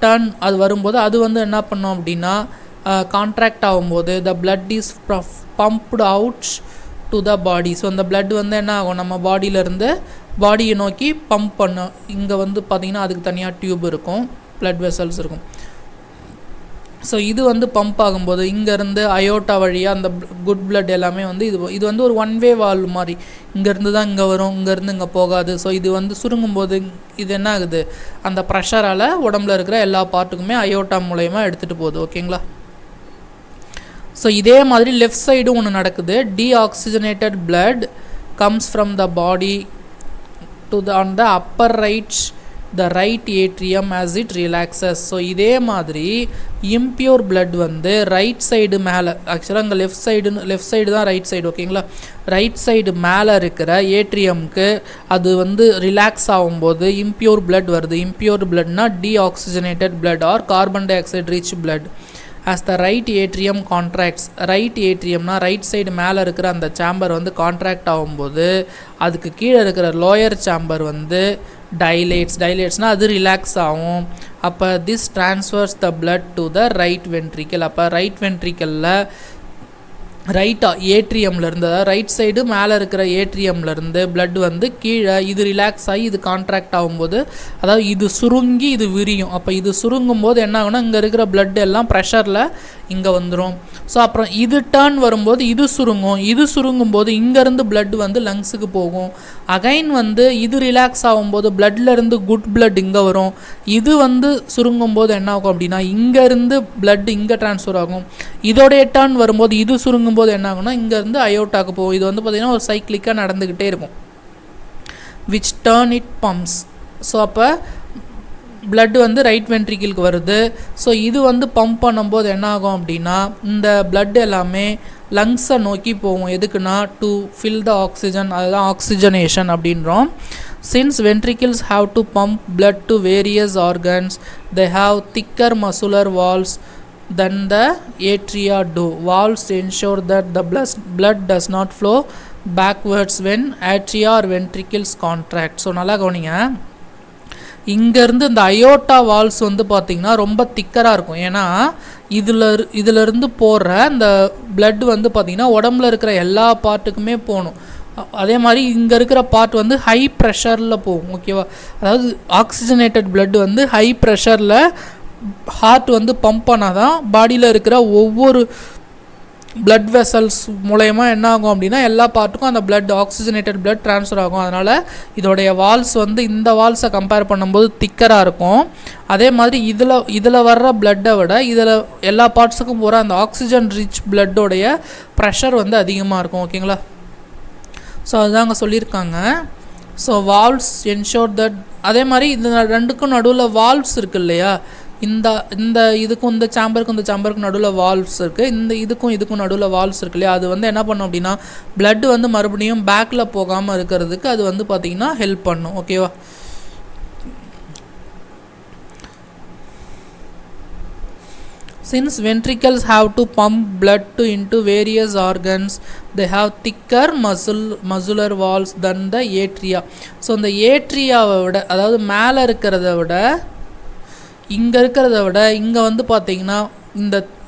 டர்ன் அது வரும்போது அது வந்து என்ன பண்ணோம் அப்படின்னா கான்ட்ராக்ட் ஆகும்போது the blood is pumped out to the body. So அந்த blood வந்து என்ன ஆகும், நம்ம பாடியிலேருந்து பாடியை நோக்கி பம்ப் பண்ணும். இங்கே வந்து பார்த்திங்கன்னா அதுக்கு தனியாக டியூப் இருக்கும், blood vessels இருக்கும். ஸோ இது வந்து பம்ப் ஆகும்போது இங்கேருந்து அயோட்டா வழியாக அந்த குட் blood எல்லாமே வந்து இது வந்து ஒரு ஒன் வே வால்வ் மாதிரி, இங்கேருந்து தான் இங்கே வரும், இங்கேருந்து இங்கே போகாது. ஸோ இது வந்து சுருங்கும்போது இது என்ன ஆகுது, அந்த ப்ரெஷரால் உடம்புல இருக்கிற எல்லா பார்ட்டுக்குமே அயோட்டா மூலயமா எடுத்துகிட்டு போகுது. ஓகேங்களா? ஸோ இதே மாதிரி லெஃப்ட் சைடும் ஒன்று நடக்குது. Deoxygenated blood comes from the body to on the upper the right atrium as it relaxes. So இதே மாதிரி impure blood வந்து ரைட் சைடு மேலே, ஆக்சுவலாக அங்கே லெஃப்ட் சைடு தான் ரைட் சைடு. ஓகேங்களா? ரைட் சைடு மேலே இருக்கிற ஏட்ரியம்க்கு அது வந்து ரிலாக்ஸ் ஆகும்போது impure blood வருது. impure bloodனா deoxygenated blood or carbon dioxide rich blood. as the right atrium contracts, right ஏட்ரியம்னா ரைட் சைடு மேலே இருக்கிற அந்த சாம்பர் வந்து கான்ட்ராக்ட் ஆகும்போது அதுக்கு கீழே இருக்கிற லோயர் சாம்பர் வந்து டைலேட்ஸ்னால் அது ரிலாக்ஸ் ஆகும். அப்போ this transfers the blood to the right ventricle. அப்போ ரைட் வென்ட்ரிக்கலில் ரைட் ஏட்ரியம்லேருந்து, அதாவது ரைட் சைடு மேலே இருக்கிற ஏட்ரியம்லேருந்து பிளட் வந்து கீழே இது ரிலாக்ஸ் ஆகி இது கான்ட்ராக்ட் ஆகும்போது, அதாவது இது சுருங்கி இது விரியும். அப்போ இது சுருங்கும் போது என்ன ஆகுனா இங்கே இருக்கிற பிளட் எல்லாம் ப்ரெஷரில் இங்கே வந்துடும். ஸோ அப்புறம் இது டர்ன் வரும்போது இது சுருங்கும், இது சுருங்கும் போது இங்கேருந்து பிளட் வந்து லங்ஸுக்கு போகும். அகைன் வந்து இது ரிலாக்ஸ் ஆகும்போது பிளட்லேருந்து குட் பிளட் இங்கே வரும். இது வந்து சுருங்கும் போது என்ன ஆகும் அப்படின்னா இங்கேருந்து பிளட் இங்கே ட்ரான்ஸ்ஃபர் ஆகும். இதோடைய டர்ன் வரும்போது இது சுருங்கும் போது என்ன ஆகும்னா இங்கேருந்து அயோட்டாக்கு போகும். இது வந்து பார்த்திங்கன்னா ஒரு சைக்கிளிக்காக நடந்துக்கிட்டே இருக்கும். Which turn it pumps. So அப்போ பிளட் வந்து ரைட் வென்ட்ரிக்கிளுக்கு வருது. ஸோ இது வந்து பம்ப் பண்ணும்போது என்ன ஆகும் அப்படின்னா இந்த பிளட் எல்லாமே லங்ஸை நோக்கி போகும். எதுக்குன்னா டு ஃபில் த ஆக்சிஜன், அதுதான் ஆக்சிஜனேஷன் அப்படின்றோம். Since ventricles have to pump blood to various organs, they have thicker muscular walls than the atria do. Walls ensure that the blood does not flow backwards when atria or ventricles contract. So நல்லா கவனிங்க, இங்கேருந்து இந்த அயோட்டா வால்ஸ் வந்து பார்த்திங்கன்னா ரொம்ப திக்கராக இருக்கும். ஏன்னா இதிலிருந்து போடுற இந்த பிளட் வந்து பார்த்திங்கன்னா உடம்புல இருக்கிற எல்லா பார்ட்டுக்குமே போகணும். அதே மாதிரி இங்கே இருக்கிற பார்ட் வந்து ஹை ப்ரெஷரில் போகும். ஓகேவா? அதாவது ஆக்சிஜனேட்டட் பிளட் வந்து ஹை ப்ரெஷரில் ஹார்ட் வந்து பம்ப் பண்ணால் தான் பாடியில் இருக்கிற ஒவ்வொரு பிளட் வெசல்ஸ் மூலயமா என்ன ஆகும் அப்படின்னா எல்லா பார்ட்டுக்கும் அந்த பிளட் ஆக்சிஜனேட்டட் பிளட் ட்ரான்ஸ்ஃபர் ஆகும். அதனால் இதோடைய வால்ஸ் வந்து இந்த வால்ஸை கம்பேர் பண்ணும்போது திக்கராக இருக்கும். அதே மாதிரி இதில் வர்ற பிளட்டை விட இதில் எல்லா பார்ட்ஸுக்கும் போகிற அந்த ஆக்சிஜன் ரிச் பிளட்டோடைய ப்ரெஷர் வந்து அதிகமாக இருக்கும். ஓகேங்களா? ஸோ அதுதாங்க சொல்லியிருக்காங்க. ஸோ வால்வ்ஸ் என்ஷோர் தட், அதே மாதிரி இந்த ரெண்டுக்கும் நடுவில் வால்வ்ஸ் இருக்குது இல்லையா, இந்த இதுக்கும் இந்த சாம்பருக்கும் நடுவில் வால்வ்ஸ் இருக்குது, இதுக்கும் நடுவில் வால்வ்ஸ் இருக்கு இல்லையா, அது வந்து என்ன பண்ணும் அப்படின்னா பிளட் வந்து மறுபடியும் பேக்கில் போகாமல் இருக்கிறதுக்கு அது வந்து பார்த்திங்கன்னா ஹெல்ப் பண்ணும். ஓகேவா? Since ventricles have to pump blood into various organs, they have thicker muscular walls than the atria. So இந்த ஏட்ரியாவை விட, அதாவது மேலே இருக்கிறத விட இங்கே வந்து பார்த்திங்கன்னா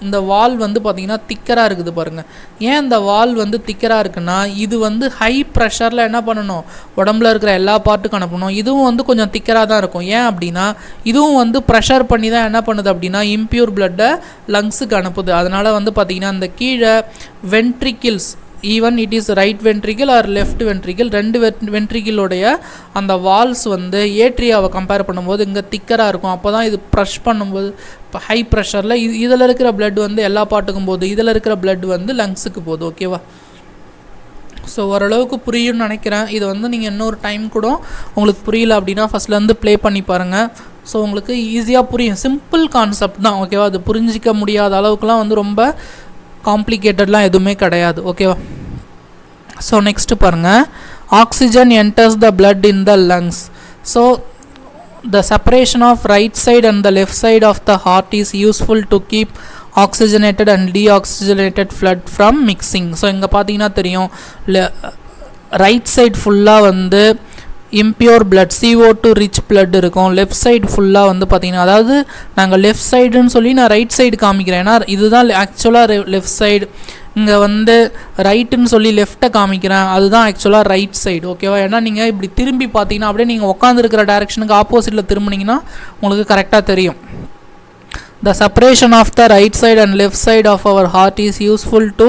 இந்த வால் வந்து பார்த்திங்கன்னா திக்கராக இருக்குது பாருங்கள். ஏன் இந்த வால் வந்து திக்கராக இருக்குன்னா இது வந்து ஹை ப்ரெஷரில் என்ன பண்ணணும், உடம்புல இருக்கிற எல்லா பார்ட்டுக்கும் அனுப்பணும். இதுவும் வந்து கொஞ்சம் திக்கராக தான் இருக்கும். ஏன் அப்படின்னா இதுவும் வந்து ப்ரெஷர் பண்ணி தான் என்ன பண்ணுது அப்படின்னா இம்பியூர் பிளட்டை லங்ஸுக்கு அனுப்புது. அதனால் வந்து பார்த்திங்கன்னா இந்த கீழே ventricles, even it is right ventricle or left ventricle, ரெண்டு வென்ட்ரிக்கிளோடைய அந்த வால்ஸ் வந்து ஏட்ரியாவை கம்பேர் பண்ணும்போது இங்கே திக்கராக இருக்கும். அப்போ தான் இது ப்ரெஷ் பண்ணும்போது இப்போ ஹை ப்ரெஷரில் இதில் இருக்கிற பிளட் வந்து எல்லா பாட்டுக்கும் போகுது, இதில் இருக்கிற பிளட் வந்து லங்ஸுக்கு போகுது. ஓகேவா? ஸோ ஓரளவுக்கு புரியும்னு நினைக்கிறேன். இது வந்து நீங்கள் இன்னொரு டைம் கூட உங்களுக்கு புரியல அப்படின்னா ஃபஸ்ட்லேருந்து ப்ளே பண்ணி பாருங்கள். ஸோ உங்களுக்கு ஈஸியாக புரியும். சிம்பிள் கான்செப்ட் தான். ஓகேவா? அது புரிஞ்சிக்க முடியாத அளவுக்குலாம் வந்து ரொம்ப காம்ப்ளிகேட்டட்லாம் எதுவுமே கிடையாது. ஓகேவா? ஸோ நெக்ஸ்ட்டு பாருங்கள், oxygen enters the blood in the lungs. So the separation of right side and the left side of the heart is useful to keep oxygenated and deoxygenated blood from mixing. So இங்கே பார்த்தீங்கன்னா தெரியும், ரைட் சைடு ஃபுல்லாக வந்து impure blood CO2 rich blood இருக்கும். லெஃப்ட் சைடு ஃபுல்லாக வந்து பார்த்திங்கன்னா, அதாவது நாங்கள் லெஃப்ட் சைடுன்னு சொல்லி நான் ரைட் சைடு காமிக்கிறேன். ஏன்னா இதுதான் ஆக்சுவலாக லெஃப்ட் சைடு, இங்கே வந்து ரைட்டுன்னு சொல்லி லெஃப்ட்டை காமிக்கிறேன், அதுதான் ஆக்சுவலாக ரைட் சைடு. ஓகேவா? ஏன்னா நீங்கள் இப்படி திரும்பி பார்த்தீங்கன்னா அப்படியே நீங்கள் உட்காந்துருக்கிற டைரெக்ஷனுக்கு ஆப்போசிட்டில் திரும்பினீங்கன்னா உங்களுக்கு கரெக்டாக தெரியும். The separation of the right side and left side of our heart is useful to.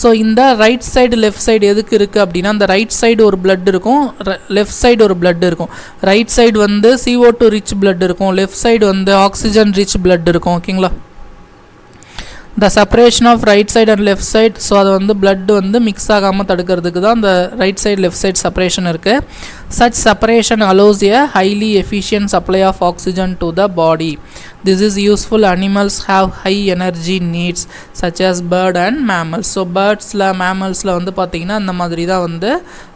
So இந்த ரைட் சைடு லெஃப்ட் சைடு எதுக்கு இருக்குது அப்படின்னா, இந்த ரைட் சைடு ஒரு பிளட் இருக்கும், லெஃப்ட் சைடு ஒரு பிளட் இருக்கும். ரைட் சைடு வந்து CO2 ரிச் பிளட் இருக்கும், லெஃப்ட் சைடு வந்து ஆக்சிஜன் ரிச் பிளட் இருக்கும். ஓகேங்களா? the separation of right side and left side, so அது வந்து blood வந்து மிக்ஸ் ஆகாமல் தடுக்கிறதுக்கு தான் அந்த right side left side separation இருக்குது. such separation allows a highly efficient supply of oxygen to the body. this is useful. Animals have high energy needs such as bird and mammals. So பேர்ட்ஸில் மேமல்ஸில் வந்து பார்த்திங்கன்னா அந்த மாதிரி தான் வந்து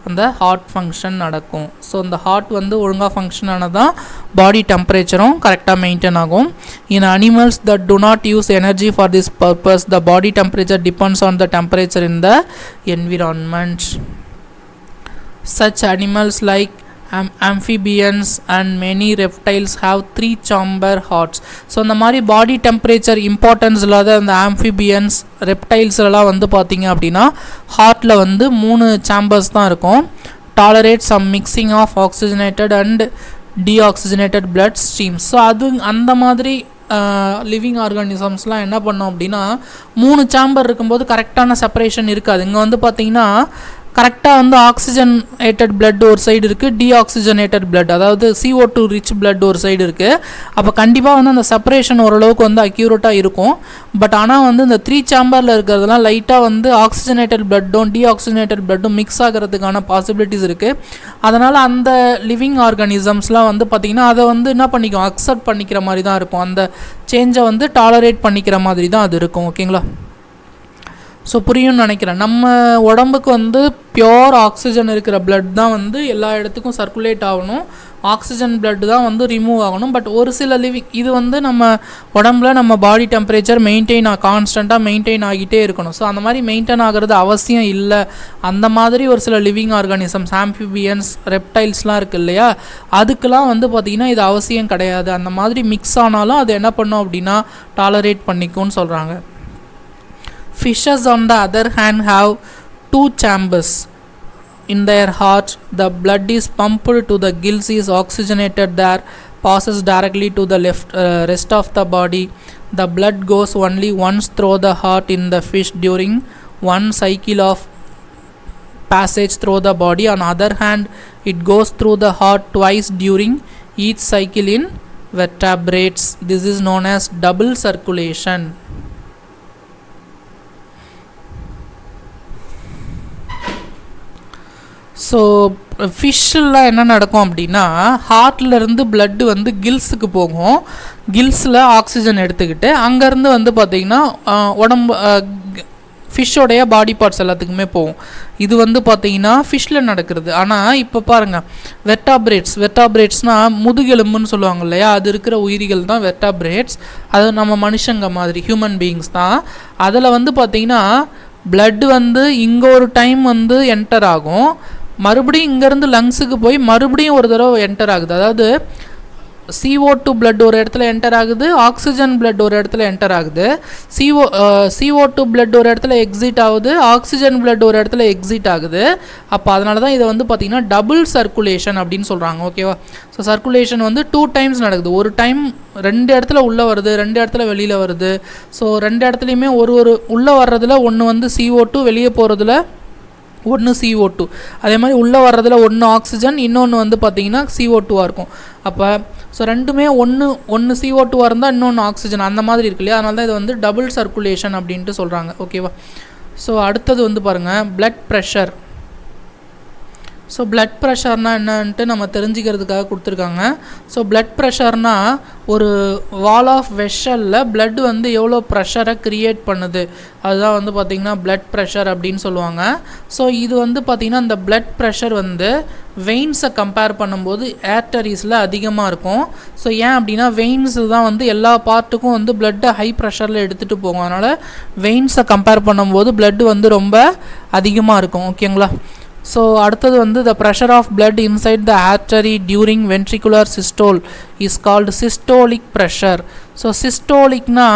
அந்த ஹார்ட் ஃபங்க்ஷன் நடக்கும். ஸோ அந்த ஹார்ட் வந்து ஒழுங்காக ஃபங்க்ஷன் ஆனால் தான் பாடி டெம்பரேச்சரும் கரெக்டாக மெயின்டைன் ஆகும். in animals that do not use energy for this purpose, the body temperature depends on the temperature in the environment. such animals like amphibians and many reptiles have 3 chamber hearts. So இந்த மாதிரி பாடி டெம்பரேச்சர் இம்பார்ட்டன்ஸ் இல்லாத அந்த ஆம்ஃபிபியன்ஸ் ரெப்டைல்ஸ்லாம் வந்து பார்த்திங்க அப்படின்னா ஹார்ட்டில் வந்து 3 சாம்பர்ஸ் தான் இருக்கும். Tolerate some mixing of oxygenated and deoxygenated blood streams. So அது அந்த மாதிரி லிவிங் ஆர்கானிசம்ஸ்லாம் என்ன பண்ணோம் அப்படின்னா 3 சாம்பர் இருக்கும்போது கரெக்டான செப்பரேஷன் இருக்காது. இங்கே வந்து பார்த்திங்கன்னா கரெக்டாக வந்து ஆக்சிஜனேட்டட் பிளட் ஒரு சைடு இருக்குது, டீஆக்சிஜனேட்டட் பிளட் அதாவது CO2 ரிச் பிளட் ஒரு சைடு இருக்குது. அப்போ கண்டிப்பாக வந்து அந்த செப்பரேஷன் ஓரளவுக்கு வந்து அக்யூரேட்டாக இருக்கும். பட் ஆனால் வந்து இந்த 3 சாம்பரில் இருக்கிறதுலாம் லைட்டாக வந்து ஆக்சிஜனேட்டட் பிளட்டும் டீஆக்சிஜனேட்டட் பிளட்டும் மிக்ஸ் ஆகிறதுக்கான பாசிபிலிட்டிஸ் இருக்குது. அதனால் அந்த லிவிங் ஆர்கானிசம்ஸ்லாம் வந்து பார்த்திங்கன்னா அதை வந்து என்ன பண்ணிக்கும், அக்செப்ட் பண்ணிக்கிற மாதிரி தான் இருக்கும். அந்த சேஞ்சை வந்து டாலரேட் பண்ணிக்கிற மாதிரி தான் அது இருக்கும். ஓகேங்களா? ஸோ புரியும்னு நினைக்கிறேன். நம்ம உடம்புக்கு வந்து பியோர் ஆக்சிஜன் இருக்கிற பிளட் தான் வந்து எல்லா இடத்துக்கும் சர்க்குலேட் ஆகணும், ஆக்சிஜன் பிளட் தான் வந்து ரிமூவ் ஆகணும். பட் ஒரு சில இது வந்து நம்ம உடம்புல நம்ம பாடி டெம்பரேச்சர் கான்ஸ்டண்ட்டாக மெயின்டைன் ஆகிட்டே இருக்கணும். ஸோ அந்த மாதிரி மெயின்டைன் ஆகிறது அவசியம் இல்லை. அந்த மாதிரி ஒரு சில லிவிங் ஆர்கானிசம்ஸ் ஆம்ஃபிபியன்ஸ் ரெப்டைல்ஸ்லாம் இருக்குது இல்லையா, அதுக்கெலாம் வந்து பார்த்திங்கன்னா இது அவசியம் கிடையாது. அந்த மாதிரி மிக்ஸ் ஆனாலும் அது என்ன பண்ணும் அப்படின்னா டாலரேட் பண்ணிக்கும்னு சொல்கிறாங்க. Fishes on the other hand have 2 chambers in their heart. The blood is pumped to the gills, is oxygenated there, passes directly to the rest of the body. The blood goes only once through the heart in the fish during one cycle of passage through the body. On the other hand, it goes through the heart twice during each cycle in vertebrates. This is known as double circulation. So ஃபிஷ்ஷெல்லாம் என்ன நடக்கும் அப்படின்னா ஹார்ட்லேருந்து பிளட்டு வந்து கில்ஸுக்கு போகும். கில்ஸில் ஆக்சிஜன் எடுத்துக்கிட்டு அங்கேருந்து வந்து பார்த்திங்கன்னா உடம்பு ஃபிஷ்ஷோடைய பாடி பார்ட்ஸ் எல்லாத்துக்குமே போகும். இது வந்து பார்த்திங்கன்னா ஃபிஷ்ஷில் நடக்கிறது. ஆனால் இப்போ பாருங்கள், வெர்டாபிரேட்ஸ்னால் முதுகெலும்புன்னு சொல்லுவாங்க இல்லையா, அது இருக்கிற உயிரிகள் தான் வெர்டாபிரேட்ஸ். அது நம்ம மனுஷங்க மாதிரி ஹியூமன் பீயிங்ஸ் தான். அதில் வந்து பார்த்திங்கன்னா பிளட்டு வந்து இங்கே ஒரு டைம் வந்து என்டர் ஆகும், மறுபடியும் இங்கேருந்து லங்ஸுக்கு போய் மறுபடியும் ஒரு தடவை என்டர் ஆகுது. அதாவது CO2 blood ஒரு இடத்துல என்டர் ஆகுது, ஆக்சிஜன் blood ஒரு இடத்துல என்டர் ஆகுது. CO2 blood ஒரு இடத்துல எக்ஸிட் ஆகுது, ஆக்சிஜன் blood ஒரு இடத்துல எக்ஸிட் ஆகுது. அப்போ அதனால தான் இதை வந்து பார்த்திங்கன்னா டபுள் சர்க்குலேஷன் அப்படின்னு சொல்கிறாங்க. ஓகேவா? ஸோ சர்க்குலேஷன் வந்து 2 டைம்ஸ் நடக்குது. ஒரு டைம் 2 இடத்துல உள்ளே வருது, 2 இடத்துல வெளியில் வருது. ஸோ 2 இடத்துலையுமே ஒரு உள்ளே வர்றதுல ஒன்று வந்து CO2, வெளியே போகிறதுல ஒன்று CO2. அதே மாதிரி உள்ளே வர்றதுல ஒன்று ஆக்சிஜன், இன்னொன்று வந்து பார்த்திங்கன்னா CO2வாக இருக்கும். அப்போ ஸோ ரெண்டுமே ஒன்று CO2வாக இருந்தால் இன்னொன்று ஆக்சிஜன், அந்த மாதிரி இருக்கு இல்லையா? அதனால தான் இது வந்து டபுள் சர்க்குலேஷன் அப்படின்ட்டு சொல்கிறாங்க. ஓகேவா? ஸோ அடுத்தது வந்து பாருங்கள், பிளட் ப்ரெஷர். ஸோ பிளட் ப்ரெஷர்னால் என்னன்ட்டு நம்ம தெரிஞ்சுக்கிறதுக்காக கொடுத்துருக்காங்க. ஸோ பிளட் ப்ரெஷர்னால் ஒரு வால் ஆஃப் வெஷலில் பிளட் வந்து எவ்வளோ ப்ரெஷரை க்ரியேட் பண்ணுது, அதுதான் வந்து பார்த்திங்கன்னா பிளட் ப்ரெஷர் அப்படின்னு சொல்லுவாங்க. ஸோ இது வந்து பார்த்திங்கன்னா இந்த பிளட் ப்ரெஷர் வந்து வெயின்ஸை கம்பேர் பண்ணும்போது ஆர்டரிஸில் அதிகமாக இருக்கும். ஸோ ஏன் அப்படின்னா வெயின்ஸ் தான் வந்து எல்லா பார்ட்டுக்கும் வந்து பிளட்டை ஹை ப்ரெஷரில் எடுத்துகிட்டு போகும். அதனால் வெயின்ஸை கம்பேர் பண்ணும்போது பிளட் வந்து ரொம்ப அதிகமாக இருக்கும். ஓகேங்களா? ஸோ அடுத்தது வந்து the pressure of blood inside the artery during ventricular systole is called systolic pressure. So சிஸ்டோலிக்னா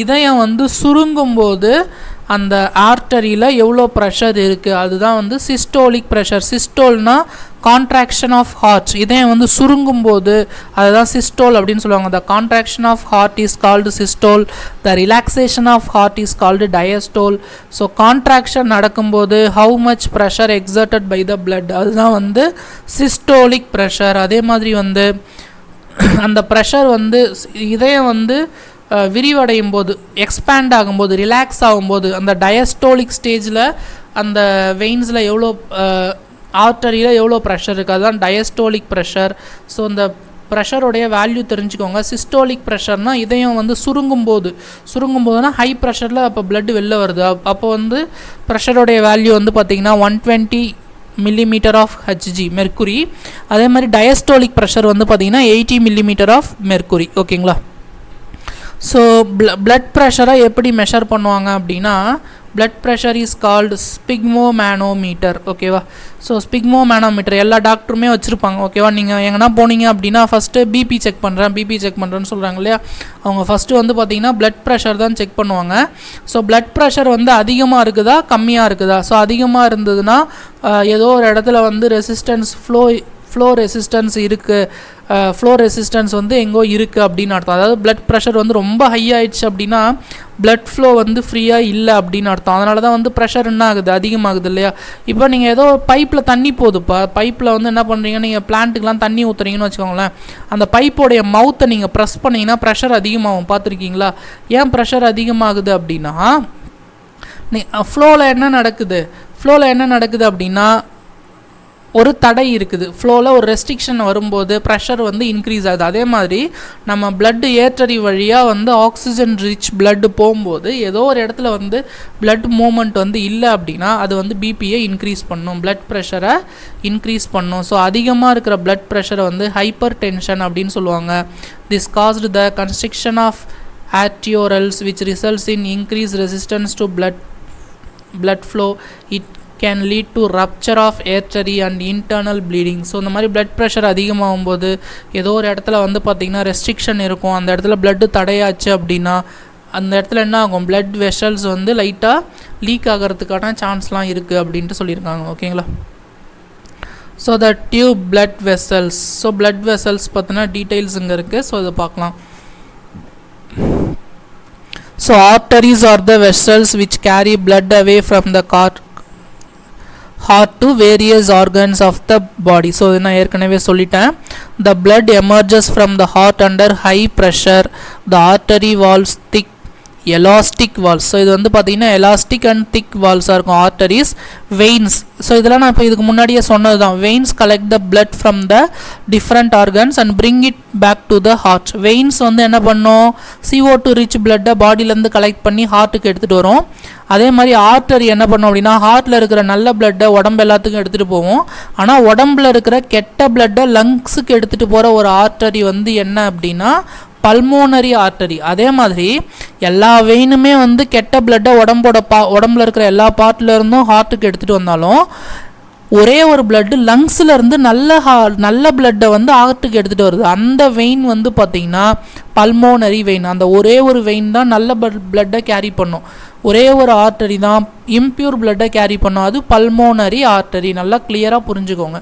இதயம் வந்து சுருங்கும்போது அந்த ஆர்டரியில் எவ்வளோ ப்ரெஷர் இருக்குது, அதுதான் வந்து சிஸ்டோலிக் ப்ரெஷர். சிஸ்டோல்னா கான்ட்ராக்ஷன் ஆஃப் ஹார்ட், இதயம் வந்து சுருங்கும்போது அதுதான் சிஸ்டோல் அப்படின்னு சொல்லுவாங்க. The contraction of heart is called systole, the relaxation of heart is called diastole. So contraction நடக்கும்போது how much pressure exerted by the blood, அதுதான் வந்து சிஸ்டோலிக் ப்ரெஷர். அதே மாதிரி வந்து அந்த ப்ரெஷர் வந்து இதயம் வந்து விரிவடையும் போது, எக்ஸ்பேண்ட் ஆகும்போது, ரிலாக்ஸ் ஆகும்போது, அந்த டயஸ்டோலிக் ஸ்டேஜில் அந்த வெயின்ஸில் எவ்வளோ ஆர்டரியில் எவ்வளோ ப்ரெஷர் இருக்குது, அதுதான் டயஸ்டோலிக் ப்ரெஷர். ஸோ இந்த ப்ரெஷருடைய வேல்யூ தெரிஞ்சுக்கோங்க. சிஸ்டோலிக் ப்ரெஷர்னால் இதயம் வந்து சுருங்கும்போதுனா ஹை ப்ரெஷரில் அப்போ பிளட் வெளில வருது. அப்போ வந்து ப்ரெஷருடைய வேல்யூ வந்து பார்த்திங்கன்னா 120 millimeter ஆஃப் ஹெச்ஜி மெர்க்குரி. அதே மாதிரி டயஸ்டோலிக் ப்ரெஷர் வந்து பார்த்திங்கன்னா 80 millimeter ஆஃப் மெர்க்குரி. ஓகேங்களா? ஸோ பிளட் ப்ரெஷரை எப்படி மெஷர் பண்ணுவாங்க அப்படின்னா blood pressure is called sphygmomanometer. ஓகேவா? ஸோ ஸ்பிக்மோமேனோமீட்டர் எல்லா டாக்டருமே வச்சுருப்பாங்க. ஓகேவா? நீங்கள் எங்கன்னா போனீங்க அப்படின்னா ஃபஸ்ட்டு பிபி செக் பண்ணுறேன்னு சொல்கிறாங்க இல்லையா? அவங்க ஃபஸ்ட்டு வந்து பார்த்தீங்கன்னா பிளட் ப்ரெஷர் தான் செக் பண்ணுவாங்க. ஸோ பிளட் ப்ரெஷர் வந்து அதிகமாக இருக்குதா கம்மியாக இருக்குதா? ஸோ அதிகமாக இருந்ததுன்னா ஏதோ ஒரு இடத்துல வந்து ரெசிஸ்டன்ஸ் ஃப்ளோ ரெசிஸ்டன்ஸ் இருக்குது, ஃப்ளோ ரெசிஸ்டன்ஸ் வந்து எங்கோ இருக்குது அப்படின்னு அர்த்தம். அதாவது பிளட் ப்ரெஷர் வந்து ரொம்ப ஹை ஆயிடுச்சு அப்படின்னா பிளட் ஃப்ளோ வந்து ஃப்ரீயாக இல்லை அப்படின்னு அர்த்தம். அதனால தான் வந்து ப்ரெஷர் என்ன ஆகுது, அதிகமாகுது இல்லையா? இப்போ நீங்கள் ஏதோ பைப்பில் தண்ணி போகுதுப்பா, பைப்பில் வந்து என்ன பண்ணுறீங்க, நீங்கள் பிளான்ட்டுக்கெலாம் தண்ணி ஊற்றுறீங்கன்னு வச்சுக்கோங்களேன், அந்த பைப்போடைய மவுத்தை நீங்கள் ப்ரெஸ் பண்ணிங்கன்னா ப்ரெஷர் அதிகமாகும். பார்த்துருக்கீங்களா? ஏன் ப்ரெஷர் அதிகமாகுது அப்படின்னா ஃப்ளோவில் என்ன நடக்குது அப்படின்னா ஒரு தடை இருக்குது. ஃப்ளோவில் ஒரு ரெஸ்ட்ரிக்ஷன் வரும்போது ப்ரெஷர் வந்து இன்க்ரீஸ் ஆகுது. அதே மாதிரி நம்ம பிளட்டு ஏற்றறி வழியாக வந்து ஆக்சிஜன் ரிச் பிளட்டு போகும்போது ஏதோ ஒரு இடத்துல வந்து பிளட் மூமெண்ட் வந்து இல்லை அப்படின்னா அது வந்து பிபியை இன்க்ரீஸ் பண்ணும், பிளட் ப்ரெஷரை இன்க்ரீஸ் பண்ணும். ஸோ அதிகமாக இருக்கிற பிளட் ப்ரெஷரை வந்து ஹைப்பர் டென்ஷன் அப்படின்னு சொல்லுவாங்க. This caused the constriction of arterioles which results in increased resistance to blood flow. It can lead to rupture of artery and internal bleeding. So இந்த மாதிரி பிளட் ப்ரெஷர் அதிகமாகும் போது ஏதோ ஒரு இடத்துல வந்து பார்த்திங்கன்னா ரெஸ்ட்ரிக்ஷன் இருக்கும், அந்த இடத்துல பிளட்டு தடையாச்சு அப்படின்னா அந்த இடத்துல என்ன ஆகும், பிளட் வெசல்ஸ் வந்து லைட்டாக லீக் ஆகிறதுக்கான சான்ஸ்லாம் இருக்குது அப்படின்ட்டு சொல்லியிருக்காங்க. ஓகேங்களா? So the tube blood vessels. So blood vessels பார்த்தினா டீட்டெயில்ஸ் இங்கே இருக்குது. ஸோ இதை பார்க்கலாம். So arteries are the vessels which carry blood away from the heart to various organs of the body. So நான் ஏற்கனவே சொல்லிட்டேன், the blood emerges from the heart under high pressure. The artery walls thick elastic walls. So இது வந்து பார்த்திங்கன்னா எலாஸ்டிக் அண்ட் திக் வால்ஸாக இருக்கும். Arteries, veins. ஸோ இதெல்லாம் நான் இப்போ இதுக்கு முன்னாடியே சொன்னது தான். Veins collect the blood from the different organs and bring it back to the heart. Veins வந்து என்ன பண்ணும், CO2 ரிச் பிளட்டை பாடியிலேருந்து கலெக்ட் பண்ணி ஹார்ட்டுக்கு எடுத்துகிட்டு வரும். அதே மாதிரி ஆர்டரி என்ன பண்ணும் அப்படின்னா ஹார்ட்டில் இருக்கிற நல்ல பிளட்டை உடம்பு எல்லாத்துக்கும் எடுத்துகிட்டு போவோம். ஆனால் உடம்புல இருக்கிற கெட்ட பிளட்டை லங்ஸுக்கு எடுத்துகிட்டு போகிற ஒரு ஆர்டரி வந்து என்ன அப்படின்னா பல்மோனரி ஆர்டரி. அதே மாதிரி எல்லா வெயினுமே வந்து கெட்ட பிளட்டை உடம்புல இருக்கிற எல்லா பார்ட்டில் இருந்தும் ஹார்ட்டுக்கு எடுத்துகிட்டு வந்தாலும் ஒரே ஒரு பிளட்டு லங்ஸில் இருந்து நல்ல பிளட்டை வந்து ஹார்ட்டுக்கு எடுத்துகிட்டு வருது. அந்த வெயின் வந்து பார்த்திங்கன்னா பல்மோனரி வெயின். அந்த ஒரே ஒரு வெயின் தான் நல்ல பிளட்டை கேரி பண்ணும். ஒரே ஒரு ஆர்டரி தான் இம்பியூர் பிளட்டை கேரி பண்ணும். அது பல்மோனரி ஆர்டரி. நல்லா கிளியராக புரிஞ்சுக்கோங்க.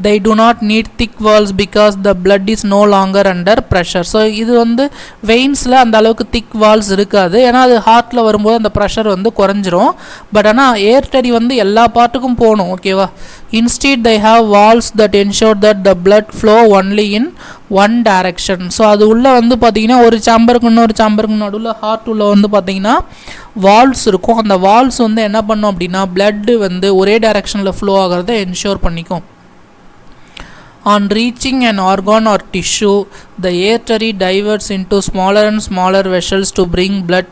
they do not need thick walls because the blood is no longer under pressure. So இது வந்து வெயின்ஸில் அந்த அளவுக்கு திக் வால்ஸ் இருக்காது. ஏன்னா அது ஹார்ட்டில் வரும்போது அந்த ப்ரெஷர் வந்து குறைஞ்சிரும். பட் ஆனால் ஏர்டரி வந்து எல்லா பார்ட்டுக்கும் போகணும். ஓகேவா? Instead they have walls that ensure that the blood flow only in one direction. So அது உள்ளே வந்து பார்த்திங்கன்னா ஒரு சாம்பருக்கு இன்னொரு சாம்பருக்கு நடுவில் ஹார்ட் உள்ள வந்து பார்த்திங்கன்னா வால்ஸ் இருக்கும். அந்த வால்ஸ் வந்து என்ன பண்ணும் அப்படின்னா பிளட்டு வந்து ஒரே டைரெக்ஷனில் ஃப்ளோ ஆகிறத என்ஷோர் பண்ணிக்கும். On reaching an organ or tissue, the artery diverts into smaller and smaller vessels to bring blood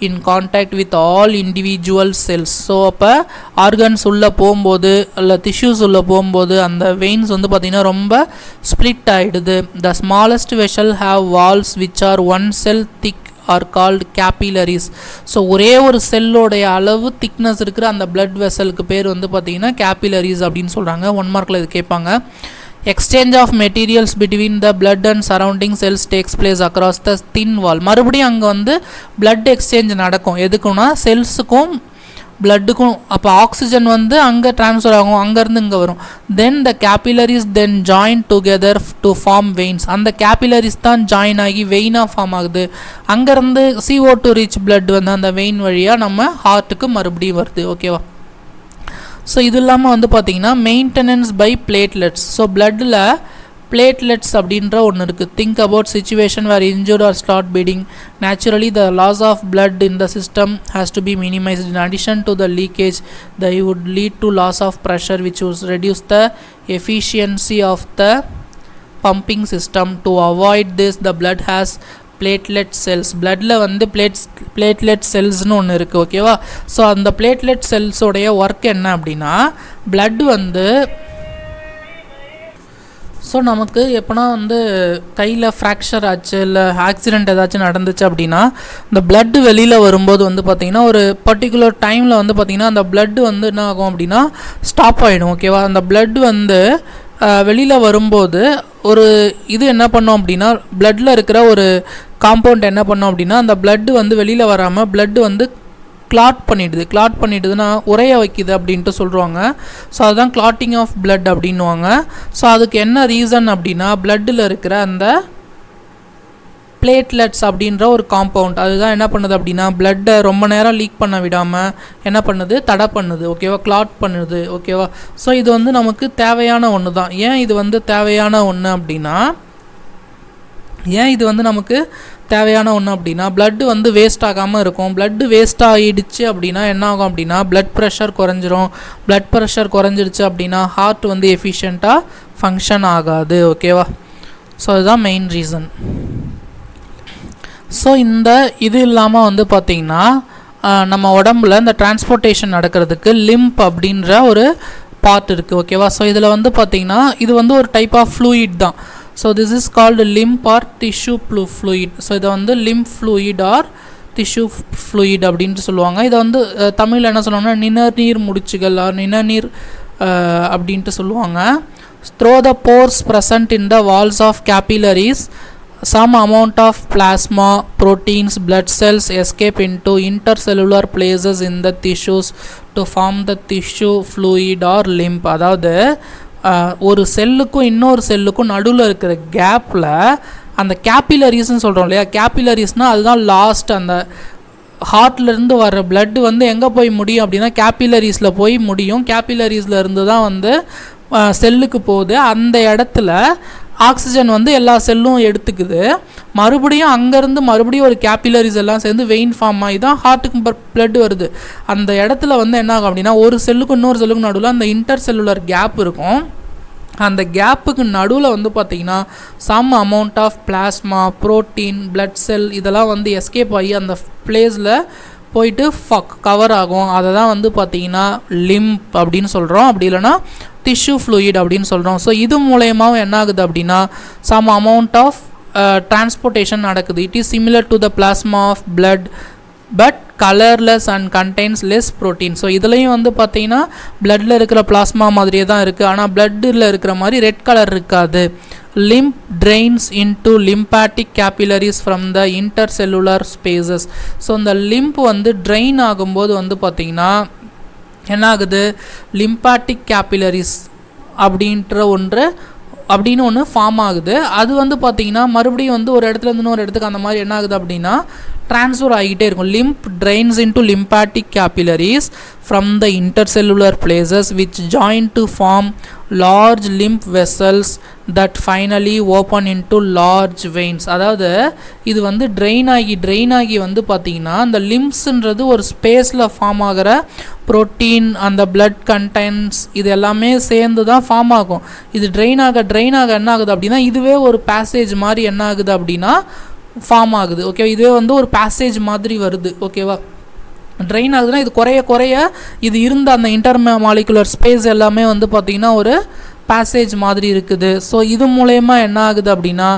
in contact with all individual cells. So அப்போ ஆர்கன்ஸ் உள்ளே போகும்போது இல்லை டிஷ்யூஸ் உள்ளே போகும்போது அந்த வெயின்ஸ் வந்து பார்த்திங்கன்னா ரொம்ப ஸ்ப்ளிட் ஆகிடுது. The smallest vessel have walls which are one cell thick are called capillaries. So ஒரே ஒரு செல்லோடைய அளவு திக்னஸ் இருக்கிற அந்த பிளட் வெசலுக்கு பேர் வந்து பார்த்திங்கன்னா கேபிலரிஸ் அப்படின்னு சொல்கிறாங்க. 1 மார்க்கில் இது கேட்பாங்க. Exchange of materials between the blood and surrounding cells takes place across the thin wall. மறுபடியும் அங்கே வந்து blood exchange நடக்கும். எதுக்குன்னா செல்ஸுக்கும் பிளட்டுக்கும். அப்போ ஆக்சிஜன் வந்து அங்கே ட்ரான்ஸ்ஃபர் ஆகும், அங்கேருந்து இங்கே வரும். Then the capillaries then join together to form veins. அந்த கேபிலரிஸ் தான் ஜாயின் ஆகி வெயினாக ஃபார்ம் ஆகுது. அங்கேருந்து CO2 ரிச் பிளட் வந்து அந்த வெயின் வழியாக நம்ம ஹார்ட்டுக்கு மறுபடியும் வருது. ஓகேவா? ஸோ இது இல்லாமல் வந்து பார்த்திங்கன்னா மெயின்டெனன்ஸ் பை பிளேட்லெட்ஸ். ஸோ பிளட்டில் பிளேட்லெட்ஸ் அப்படின்ற ஒன்று இருக்குது. Think about situation where injured are start bleeding. Naturally the loss of blood in the system has to be minimised. In addition to the leakage they would lead to loss of pressure which would reduce the efficiency of the pumping system. To avoid this, the blood has platelet cells. பிளட்டில் வந்து பிளேட்லெட் செல்ஸ்னு ஒன்று இருக்குது. ஓகேவா? ஸோ அந்த பிளேட்லெட் செல்ஸோடைய ஒர்க் என்ன அப்படின்னா பிளட் வந்து ஸோ நமக்கு எப்போனா வந்து கையில் ஃப்ராக்சர் ஆச்சு இல்லை ஆக்சிடெண்ட் ஏதாச்சும் நடந்துச்சு அப்படின்னா இந்த பிளட்டு வெளியில் வரும்போது வந்து பார்த்திங்கன்னா ஒரு பர்டிகுலர் டைமில் வந்து பார்த்திங்கன்னா அந்த பிளட்டு வந்து என்ன ஆகும் அப்படின்னா ஸ்டாப் ஆகிடும். ஓகேவா? அந்த பிளட் வந்து வெளியில் வரும்போது ஒரு இது என்ன பண்ணோம் அப்படின்னா பிளட்டில் இருக்கிற ஒரு காம்பவுண்ட் என்ன பண்ணோம் அப்படின்னா அந்த பிளட்டு வந்து வெளியில் வராமல் பிளட்டு வந்து கிளாட் பண்ணிடுதுன்னா உரைய வைக்குது அப்படின்ட்டு சொல்லுவாங்க. ஸோ அதுதான் கிளாட்டிங் ஆஃப் பிளட் அப்படின்வாங்க. ஸோ அதுக்கு என்ன ரீசன் அப்படின்னா பிளட்டில் இருக்கிற அந்த பிளேட்லெட்ஸ் அப்படின்ற ஒரு காம்பவுண்ட் அதுதான் என்ன பண்ணுது அப்படின்னா பிளட்டை ரொம்ப நேரம் லீக் பண்ண விடாமல் என்ன பண்ணுது, தடை பண்ணுது. ஓகேவா? கிளாட் பண்ணுது. ஓகேவா? ஸோ இது வந்து நமக்கு தேவையான ஒன்று தான். ஏன் இது வந்து தேவையான ஒன்று அப்படின்னா பிளட்டு வந்து வேஸ்ட் ஆகாமல் இருக்கும். பிளட்டு வேஸ்ட் ஆகிடுச்சு அப்படின்னா என்ன ஆகும் அப்படின்னா பிளட் ப்ரெஷர் குறைஞ்சிரும். பிளட் ப்ரெஷர் குறைஞ்சிருச்சு அப்படின்னா ஹார்ட் வந்து எஃபிஷியண்ட்டாக ஃபங்க்ஷன் ஆகாது. ஓகேவா? ஸோ அதுதான் மெயின் ரீசன். ஸோ இந்த இது இல்லாமல் வந்து பார்த்திங்கன்னா நம்ம உடம்புல இந்த டிரான்ஸ்போர்ட்டேஷன் நடக்கிறதுக்கு லிம்ப் அப்படின்ற ஒரு பார்ட் இருக்குது. ஓகேவா? ஸோ இதில் வந்து பார்த்திங்கன்னா இது வந்து ஒரு டைப் ஆஃப் ஃப்ளூயிட் தான். So this is called lymph or tissue fluid. So இதை வந்து lymph fluid or tissue fluid அப்படின்ட்டு சொல்லுவாங்க. இதை வந்து தமிழில் என்ன சொல்லுவாங்கன்னா நிணநீர் முடிச்சுகள் ஆர் நிணநீர் அப்படின்ட்டு சொல்லுவாங்க. Through the pores present in the walls of capillaries some amount of plasma, proteins, blood cells escape into intercellular places in the tissues to form the tissue fluid or lymph. அதாவது ஒரு செல்லுக்கும் இன்னொரு செல்லுக்கும் நடுவில் இருக்கிற கேப்பில் அந்த கேபிலரிஸ்ன்னு சொல்கிறோம் இல்லையா? கேபிலரிஸ்னால் அதுதான் லாஸ்ட் அந்த ஹார்ட்லேருந்து வர்ற பிளட்டு வந்து எங்கே போய் முடியும் அப்படின்னா கேபிலரிஸில் போய் முடியும். கேபிலரிஸில் இருந்து தான் வந்து செல்லுக்கு போகுது. அந்த இடத்துல ஆக்சிஜன் வந்து எல்லா செல்லும் எடுத்துக்குது. மறுபடியும் அங்கேருந்து மறுபடியும் ஒரு கேபிலரிஸ் எல்லாம் சேர்ந்து வெயின் ஃபார்ம் ஆகி தான் ஹார்ட்டுக்கு பிளட் வருது. அந்த இடத்துல வந்து என்ன ஆகும் அப்படின்னா ஒரு செல்லுக்கும் இன்னொரு செல்லுக்கும் நடுவில் அந்த இன்டர் செல்லுலர் கேப் இருக்கும். அந்த கேப்புக்கு நடுவில் வந்து பார்த்திங்கன்னா some amount of plasma, protein, blood cell இதெல்லாம் வந்து எஸ்கேப் ஆகி அந்த பிளேஸில் போயிட்டு கவர் ஆகும். அதை தான் வந்து பார்த்திங்கன்னா லிம்ப் அப்படின்னு சொல்கிறோம். அப்படி இல்லைனா டிஷ்யூ ஃப்ளூயிட் அப்படின்னு சொல்கிறோம். ஸோ இது மூலயமாவும் என்ன ஆகுது அப்படின்னா சம் அமௌண்ட் ஆஃப் டிரான்ஸ்போர்ட்டேஷன் நடக்குது. It is similar to the plasma of blood but colourless and contains less protein. So இதுலேயும் வந்து பார்த்தீங்கன்னா பிளட்டில் இருக்கிற பிளாஸ்மா மாதிரியே தான் இருக்குது, ஆனால் பிளட்டில் இருக்கிற மாதிரி ரெட் கலர் இருக்காது. Lymph drains into lymphatic capillaries from the intercellular spaces. So இந்த லிம்ப் வந்து ட்ரெயின் ஆகும்போது வந்து பார்த்திங்கன்னா என்ன ஆகுது, லிம்பாட்டிக் கேபிலரிஸ் அப்படின்னு ஒன்று ஃபார்ம் ஆகுது. அது வந்து பார்த்திங்கன்னா மறுபடியும் வந்து ஒரு இடத்துலேருந்து இன்னொரு இடத்துக்கு அந்த மாதிரி என்ன ஆகுது அப்படின்னா ட்ரான்ஸ்ஃபர் ஆகிட்டே இருக்கும். Lymph drains into lymphatic capillaries from the intercellular places which join to form large lymph vessels that finally open into large veins. அதாவது இது வந்து ட்ரெயின் ஆகி வந்து பார்த்திங்கன்னா அந்த லிம்ப்ஸுன்றது ஒரு ஸ்பேஸில் ஃபார்ம் ஆகிற ப்ரோட்டீன், அந்த பிளட் கண்டென்ட்ஸ் இது எல்லாமே சேர்ந்து தான் ஃபார்ம் ஆகும். இது ட்ரெயின் ஆக என்ன ஆகுது அப்படின்னா இதுவே ஒரு பேசேஜ் மாதிரி என்ன ஆகுது அப்படின்னா ஃபார்ம் ஆகுது. ஓகே, இதுவே வந்து ஒரு பேசேஜ் மாதிரி வருது. ஓகேவா, ட்ரெயின் ஆகுதுன்னா இது குறைய இது இருந்த அந்த இன்டர்மாலிகுலர் ஸ்பேஸ் எல்லாமே வந்து பார்த்திங்கன்னா ஒரு பேசேஜ் மாதிரி இருக்குது. ஸோ இது மூலயமா என்ன ஆகுது அப்படின்னா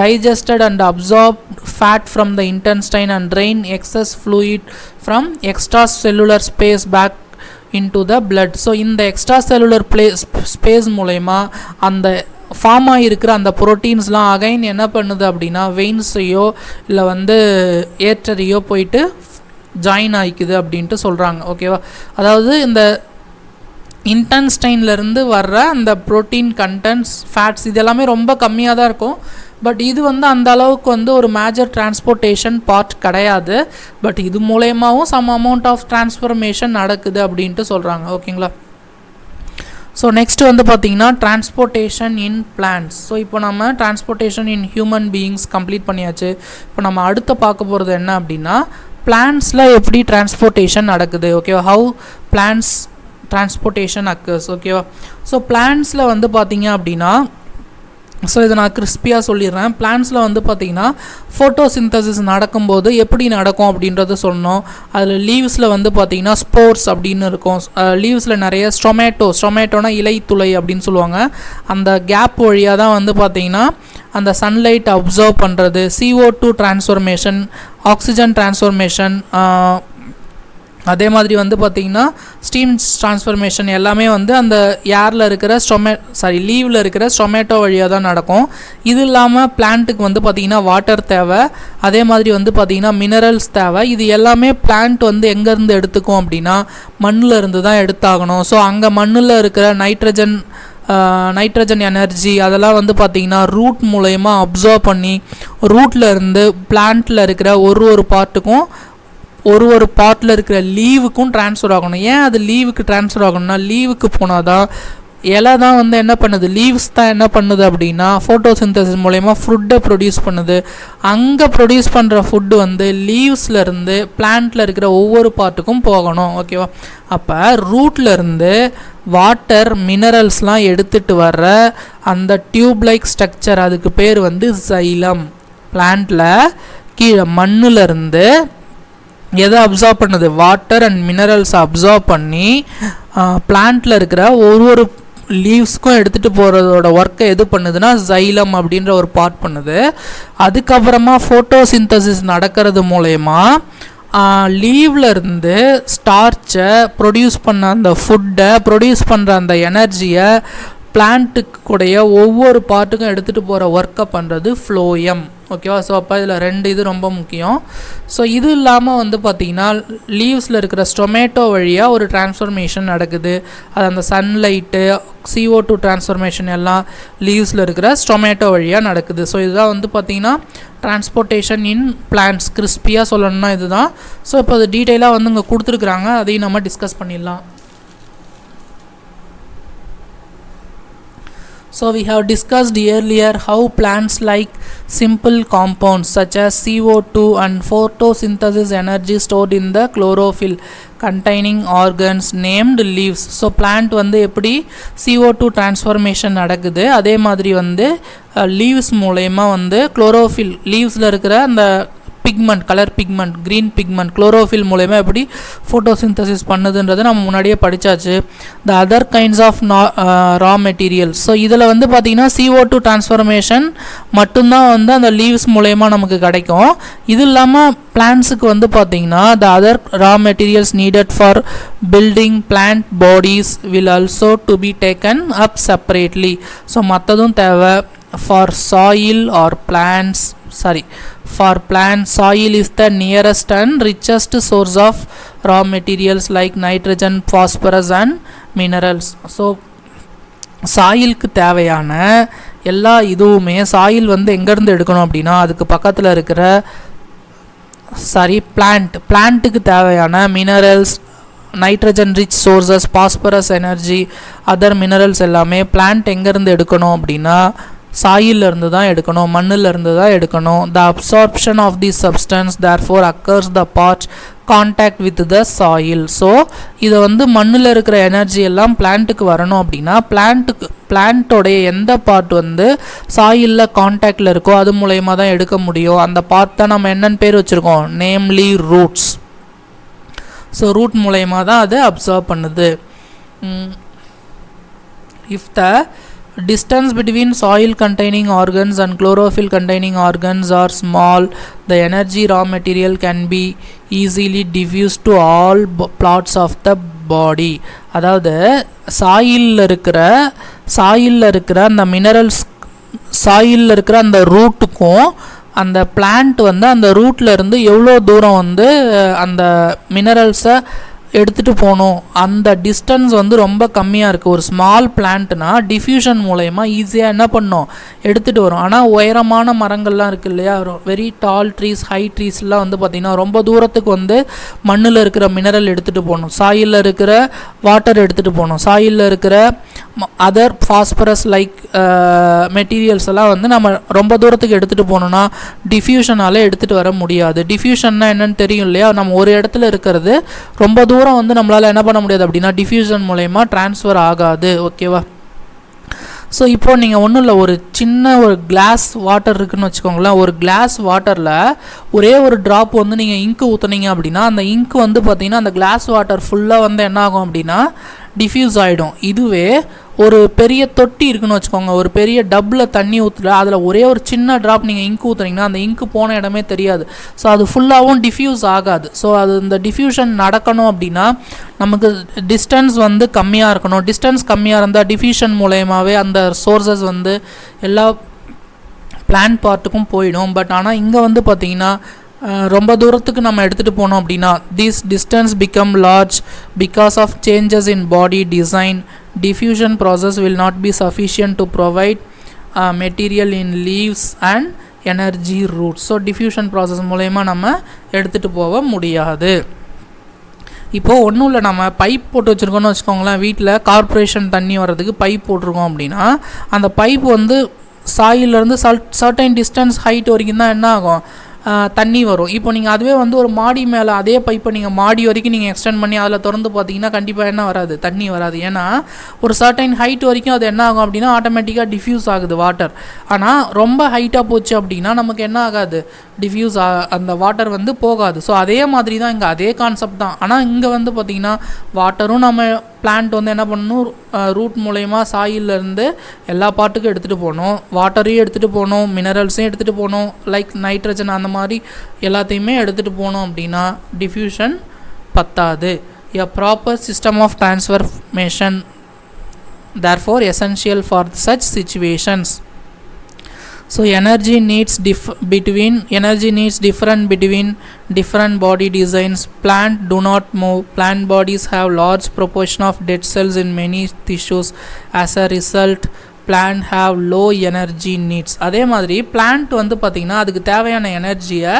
digested and absorb fat from the intestine and drain excess fluid from extracellular space back into the blood. So இந்த எக்ஸ்ட்ரா செல்லுலர் ஸ்பேஸ் மூலயமா அந்த ஃபார்ம் ஆகிருக்கிற அந்த ப்ரோட்டீன்ஸ்லாம் அகைன் என்ன பண்ணுது அப்படின்னா வெயின்ஸையோ இல்லை வந்து ஏற்றரையோ போயிட்டு ஜாயின் ஆகிக்குது அப்படின்ட்டு சொல்கிறாங்க. ஓகேவா, அதாவது இந்த இன்டெஸ்டைன்லேருந்து வர்ற அந்த ப்ரோட்டீன் கண்டென்ட்ஸ் ஃபேட்ஸ் இது எல்லாமே ரொம்ப கம்மியாக தான் இருக்கும். பட் இது வந்து அந்த அளவுக்கு வந்து ஒரு மேஜர் டிரான்ஸ்போர்ட்டேஷன் பார்ட் கிடையாது. பட் இது மூலயமாவும் சம் அமௌண்ட் ஆஃப் டிரான்ஸ்ஃபர்மேஷன் நடக்குது அப்படின்ட்டு சொல்கிறாங்க. ஓகேங்களா, ஸோ நெக்ஸ்ட் வந்து பார்த்திங்கன்னா டிரான்ஸ்போர்ட்டேஷன் இன் பிளான்ட்ஸ். ஸோ இப்போ நம்ம transportation in human beings complete பண்ணியாச்சு. இப்போ நம்ம அடுத்து பார்க்க போகிறது என்ன அப்படின்னா பிளான்ட்ஸில் எப்படி டிரான்ஸ்போர்ட்டேஷன் நடக்குது. ஓகேவா, ஹவு பிளான்ட்ஸ் டிரான்ஸ்போர்ட்டேஷன் அக்கர்ஸ். ஓகேவா, ஸோ பிளான்ட்ஸில் வந்து பார்த்திங்க அப்படின்னா ஸோ இதை நான் கிறிஸ்பியாக சொல்லிடுறேன். பிளான்ட்ஸில் வந்து பார்த்திங்கன்னா ஃபோட்டோசிந்தசிஸ் நடக்கும்போது எப்படி நடக்கும் அப்படின்றத சொன்னோம். அதில் லீவ்ஸில் வந்து பார்த்திங்கன்னா ஸ்போர்ஸ் அப்படின்னு இருக்கும். லீவ்ஸில் நிறைய ஸ்டொமேட்டோனா இலைத்துளை அப்படின்னு சொல்லுவாங்க. அந்த கேப் வழியாக தான் வந்து பார்த்திங்கன்னா அந்த சன்லைட் அப்சர்வ் பண்ணுறது, CO2 டிரான்ஸ்ஃபர்மேஷன், ஆக்சிஜன் டிரான்ஸ்ஃபர்மேஷன், அதே மாதிரி வந்து பார்த்திங்கன்னா ஸ்டீம் டிரான்ஸ்ஃபர்மேஷன் எல்லாமே வந்து அந்த ஏரில் இருக்கிற லீவில் இருக்கிற ஸ்டொமேட்டோ வழியாக தான் நடக்கும். இது இல்லாமல் பிளான்ட்டுக்கு வந்து பார்த்திங்கன்னா வாட்டர் தேவை, அதே மாதிரி வந்து பார்த்திங்கன்னா மினரல்ஸ் தேவை. இது எல்லாமே பிளான்ட் வந்து எங்கேருந்து எடுத்துக்கும் அப்படின்னா மண்ணில் இருந்து தான் எடுத்தாகணும். ஸோ அங்கே மண்ணில் இருக்கிற நைட்ரஜன் எனர்ஜி அதெல்லாம் வந்து பார்த்திங்கன்னா ரூட் மூலயமா அப்சர்வ் பண்ணி ரூட்டில் இருந்து பிளான்ட்டில் இருக்கிற ஒரு பார்ட்டுக்கும் ஒரு பார்ட்டில் இருக்கிற லீவுக்கும் ட்ரான்ஸ்ஃபர் ஆகணும். ஏன் அது லீவுக்கு ட்ரான்ஸ்ஃபர் ஆகணும்னா லீவுக்கு போனால் தான் இலை தான் வந்து என்ன பண்ணுது, லீவ்ஸ் தான் என்ன பண்ணுது அப்படின்னா ஃபோட்டோசிந்தசிஸ் மூலயமா ஃபுட்டை ப்ரொடியூஸ் பண்ணுது. அங்கே ப்ரொடியூஸ் பண்ணுற ஃபுட்டு வந்து லீவ்ஸ்லேருந்து பிளான்ட்டில் இருக்கிற ஒவ்வொரு பார்ட்டுக்கும் போகணும். ஓகேவா, அப்போ ரூட்லேருந்து வாட்டர் மினரல்ஸ்லாம் எடுத்துகிட்டு வர்ற அந்த டியூப் லைக் ஸ்ட்ரக்சர் அதுக்கு பேர் வந்து சைலம். பிளான்ட்டில் கீழே மண்ணிலேருந்து எதை அப்சார்ப் பண்ணுது, வாட்டர் அண்ட் மினரல்ஸை அப்சார்ப் பண்ணி பிளான்ட்டில் இருக்கிற ஒரு லீவ்ஸ்க்கும் எடுத்துகிட்டு போகிறதோட ஒர்க்கை எது பண்ணுதுன்னா சைலம் அப்படின்ற ஒரு பார்ட் பண்ணுது. அதுக்கப்புறமா ஃபோட்டோசிந்தசிஸ் நடக்கிறது மூலயமா லீவில் இருந்து ஸ்டார்ச்சை ப்ரொடியூஸ் பண்ண அந்த ஃபுட்டை ப்ரொடியூஸ் பண்ணுற அந்த எனர்ஜியை பிளான்ட்டுக்குடைய ஒவ்வொரு பார்ட்டுக்கும் எடுத்துகிட்டு போகிற ஒர்க்கை பண்ணுறது ஃப்ளோயம். ஓகேவா, ஸோ அப்போ இதில் 2 இது ரொம்ப முக்கியம். ஸோ இது இல்லாமல் வந்து பார்த்திங்கன்னா லீவ்ஸில் இருக்கிற ஸ்டொமேட்டோ வழியாக ஒரு டிரான்ஸ்ஃபர்மேஷன் நடக்குது. அது அந்த சன்லைட்டு CO2 டிரான்ஸ்ஃபர்மேஷன் எல்லாம் லீவ்ஸில் இருக்கிற ஸ்டொமேட்டோ வழியாக நடக்குது. ஸோ இதுதான் வந்து பார்த்திங்கன்னா டிரான்ஸ்போர்ட்டேஷன் இன் பிளான்ட்ஸ். கிறிஸ்பியாக சொல்லணும்னா இதுதான். ஸோ இப்போ அது டீட்டெயிலாக வந்து இங்கே கொடுத்துருக்குறாங்க, அதையும் நம்ம டிஸ்கஸ் பண்ணிடலாம். So we have discussed earlier how plants like simple compounds such as CO2 and photosynthesis energy stored in the chlorophyll containing organs named leaves. So plant வந்து எப்படி CO2 transformation நடக்குது, அதே மாதிரி வந்து leaves மூலயமா வந்து chlorophyll லீவ்ஸில் இருக்கிற அந்த pigment, colour pigment, green pigment chlorophyll மூலயமா எப்படி ஃபோட்டோசிந்தசிஸ் பண்ணுதுன்றது நம்ம முன்னாடியே படித்தாச்சு. The other kinds of raw materials. So இதில் வந்து பார்த்திங்கன்னா CO2 டிரான்ஸ்ஃபர்மேஷன் மட்டும்தான் வந்து அந்த லீவ்ஸ் மூலயமா நமக்கு கிடைக்கும். இது இல்லாமல் பிளான்ட்ஸுக்கு வந்து பார்த்திங்கன்னா the other raw materials needed for building plant bodies will also to be taken up separately. So மற்றதும் தேவை. For soil or plants, for plants, soil is the nearest and richest source of raw materials like nitrogen, phosphorus and minerals. So சாயிலுக்கு தேவையான எல்லா இதுவுமே சாயில் வந்து எங்கேருந்து எடுக்கணும் அப்படின்னா அதுக்கு பக்கத்தில் இருக்கிற பிளான்ட்டுக்கு தேவையான minerals, nitrogen rich sources, phosphorus energy, other minerals எல்லாமே பிளான்ட் எங்கேருந்து எடுக்கணும் அப்படின்னா சாயிலிருந்து தான் எடுக்கணும், மண்ணிலிருந்து தான் எடுக்கணும். The absorption of the substance therefore occurs the part contact with the soil. So இதை வந்து மண்ணில் இருக்கிற எனர்ஜி எல்லாம் பிளான்ட்டுக்கு வரணும் அப்படின்னா பிளான்ட்டோடைய எந்த பார்ட் வந்து சாயிலில் கான்டாக்டில் இருக்கோ அது மூலயமா தான் எடுக்க முடியும். அந்த பார்ட் தான் நம்ம என்னென்னு பேர் வச்சுருக்கோம், நேம்லி ரூட்ஸ். ஸோ ரூட் மூலயமா தான் அது அப்சர்வ் பண்ணுது. If the distance between soil containing organs and chlorophyll containing organs are small, the energy raw material can be easily diffused to all parts of the body. அதாவது சாயிலில் இருக்கிற அந்த மினரல்ஸ், சாயிலில் இருக்கிற அந்த ரூட்டுக்கும் அந்த பிளான்ட் வந்து அந்த ரூட்டில் இருந்து எவ்வளோ தூரம் வந்து அந்த மினரல்ஸை எடுத்துகிட்டு போகணும், அந்த டிஸ்டன்ஸ் வந்து ரொம்ப கம்மியாக இருக்குது. ஒரு ஸ்மால் பிளான்ட்னா டிஃப்யூஷன் மூலயமா ஈஸியாக என்ன பண்ணோம், எடுத்துகிட்டு வரும். ஆனால் உயரமான மரங்கள்லாம் இருக்குது இல்லையா, வெரி டால் ட்ரீஸ், ஹை ட்ரீஸ்லாம் வந்து பார்த்திங்கன்னா ரொம்ப தூரத்துக்கு வந்து மண்ணில் இருக்கிற மினரல் எடுத்துகிட்டு போகணும், சாயிலில் இருக்கிற வாட்டர் எடுத்துகிட்டு போகணும், சாயிலில் இருக்கிற அதர் ஃபாஸ்பரஸ் லைக் மெட்டீரியல்ஸ் எல்லாம் வந்து நம்ம ரொம்ப தூரத்துக்கு எடுத்துகிட்டு போகணுன்னா டிஃப்யூஷனால் எடுத்துகிட்டு வர முடியாது. டிஃப்யூஷன்னா என்னென்னு தெரியும் இல்லையா, நம்ம ஒரு இடத்துல இருக்கிறது ரொம்ப தூரம் வந்து நம்மளால் என்ன பண்ண முடியாது அப்படின்னா டிஃப்யூஷன் மூலயமா ட்ரான்ஸ்ஃபர் ஆகாது. ஓகேவா? ஸோ இப்போது நீங்கள் ஒன்றும் இல்லை, ஒரு சின்ன ஒரு கிளாஸ் வாட்டர் இருக்குதுன்னு வச்சுக்கோங்களேன். ஒரு கிளாஸ் வாட்டரில் ஒரே ஒரு ட்ராப் வந்து நீங்கள் இங்கு ஊற்றுனீங்க அப்படின்னா அந்த இங்கு வந்து பார்த்திங்கன்னா அந்த கிளாஸ் வாட்டர் ஃபுல்லாக வந்து என்ன ஆகும் அப்படின்னா டிஃப்யூஸ் ஆகிடும். இதுவே ஒரு பெரிய தொட்டி இருக்குன்னு வச்சுக்கோங்க, ஒரு பெரிய டப்பில் தண்ணி ஊற்றுல அதில் ஒரே ஒரு சின்ன ட்ராப் நீங்கள் இங்கு ஊற்றுனீங்கன்னா அந்த இங்கு போன இடமே தெரியாது. ஸோ அது ஃபுல்லாகவும் டிஃப்யூஸ் ஆகாது. ஸோ அது இந்த டிஃப்யூஷன் நடக்கணும் அப்படின்னா நமக்கு டிஸ்டன்ஸ் வந்து கம்மியாக இருக்கணும். டிஸ்டன்ஸ் கம்மியாக இருந்தால் டிஃப்யூஷன் மூலயமாவே அந்த சோர்சஸ் வந்து எல்லா பிளான்ட் பார்ட்டுக்கும் போயிடும். பட் ஆனால் இங்கே வந்து பார்த்திங்கன்னா ரொம்ப தூரத்துக்கு நம்ம எடுத்துகிட்டு போனோம் அப்படின்னா this distance become large because of changes in body design. diffusion process will not be sufficient to provide material in leaves and energy roots. So diffusion process மூலமா நம்ம எடுத்துகிட்டு போக முடியாது. இப்போது ஒன்றும் இல்லை, நம்ம பைப் போட்டு வச்சுருக்கோன்னு வச்சுக்கோங்களேன், வீட்டில் கார்ப்பரேஷன் தண்ணி வர்றதுக்கு பைப் போட்டிருக்கோம் அப்படின்னா அந்த பைப் வந்து சாயிலிருந்து சர்டைன் டிஸ்டன்ஸ் ஹைட் வரைக்கும் தான் என்ன ஆகும், தண்ணி வரும். இப்போ நீங்கள் அதுவே வந்து ஒரு மாடி மேலே அதே பைப்பை நீங்கள் மாடி வரைக்கும் நீங்கள் எக்ஸ்டெண்ட் பண்ணி அதில் திறந்து பார்த்தீங்கன்னா கண்டிப்பாக என்ன வராது, தண்ணி வராது. ஏன்னா ஒரு சர்டைன் ஹைட் வரைக்கும் அது என்ன ஆகும் அப்படின்னா ஆட்டோமேட்டிக்காக டிஃப்யூஸ் ஆகுது வாட்டர். ஆனால் ரொம்ப ஹைட்டாக போச்சு அப்படின்னா நமக்கு என்ன ஆகாது, டிஃப்யூஸ் அந்த வாட்டர் வந்து போகாது. ஸோ அதே மாதிரி தான் இங்கே அதே கான்செப்ட் தான். ஆனால் இங்கே வந்து பார்த்திங்கன்னா வாட்டரும் நம்ம பிளான்ட் வந்து என்ன பண்ணணும், ரூட் மூலயமா சாயிலிருந்து எல்லா பார்ட்டுக்கும் எடுத்துகிட்டு போகணும், வாட்டரையும் எடுத்துகிட்டு போகணும், மினரல்ஸையும் எடுத்துகிட்டு போகணும், லைக் நைட்ரஜன் அந்த மாதிரி எல்லாத்தையுமே எடுத்துகிட்டு போகணும் அப்படின்னா டிஃப்யூஷன் பத்தாது. A proper system of transformation therefore essential for such situations. So energy needs different between different body designs. Plant do not move. Plant bodies have large proportion of dead cells in many tissues. As a result plant have low energy needs. அதே மாதிரி பிளான்ட் வந்து பார்த்திங்கன்னா அதுக்கு தேவையான எனர்ஜியை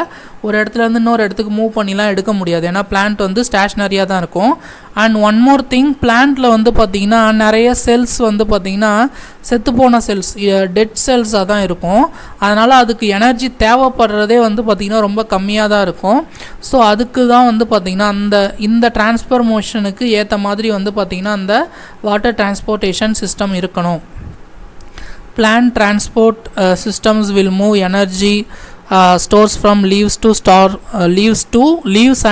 ஒரு இடத்துலேருந்து இன்னொரு இடத்துக்கு மூவ் பண்ணிலாம் எடுக்க முடியாது. ஏன்னா பிளான்ட் வந்து ஸ்டேஷ்னரியாக தான் இருக்கும். அண்ட் ஒன் மோர் திங், பிளான்ட்டில் வந்து பார்த்திங்கன்னா நிறைய செல்ஸ் வந்து பார்த்திங்கன்னா செத்துப்போன செல்ஸ், டெட் செல்ஸாக தான் இருக்கும். அதனால் அதுக்கு எனர்ஜி தேவைப்படுறதே வந்து பார்த்திங்கன்னா ரொம்ப கம்மியாக தான் இருக்கும். ஸோ அதுக்கு தான் வந்து பார்த்திங்கன்னா இந்த டிரான்ஸ்ஃபர் மோஷனுக்கு ஏற்ற மாதிரி வந்து பார்த்திங்கன்னா அந்த வாட்டர் டிரான்ஸ்போர்ட்டேஷன் சிஸ்டம் இருக்கணும். Plant transport systems will move energy stores from leaves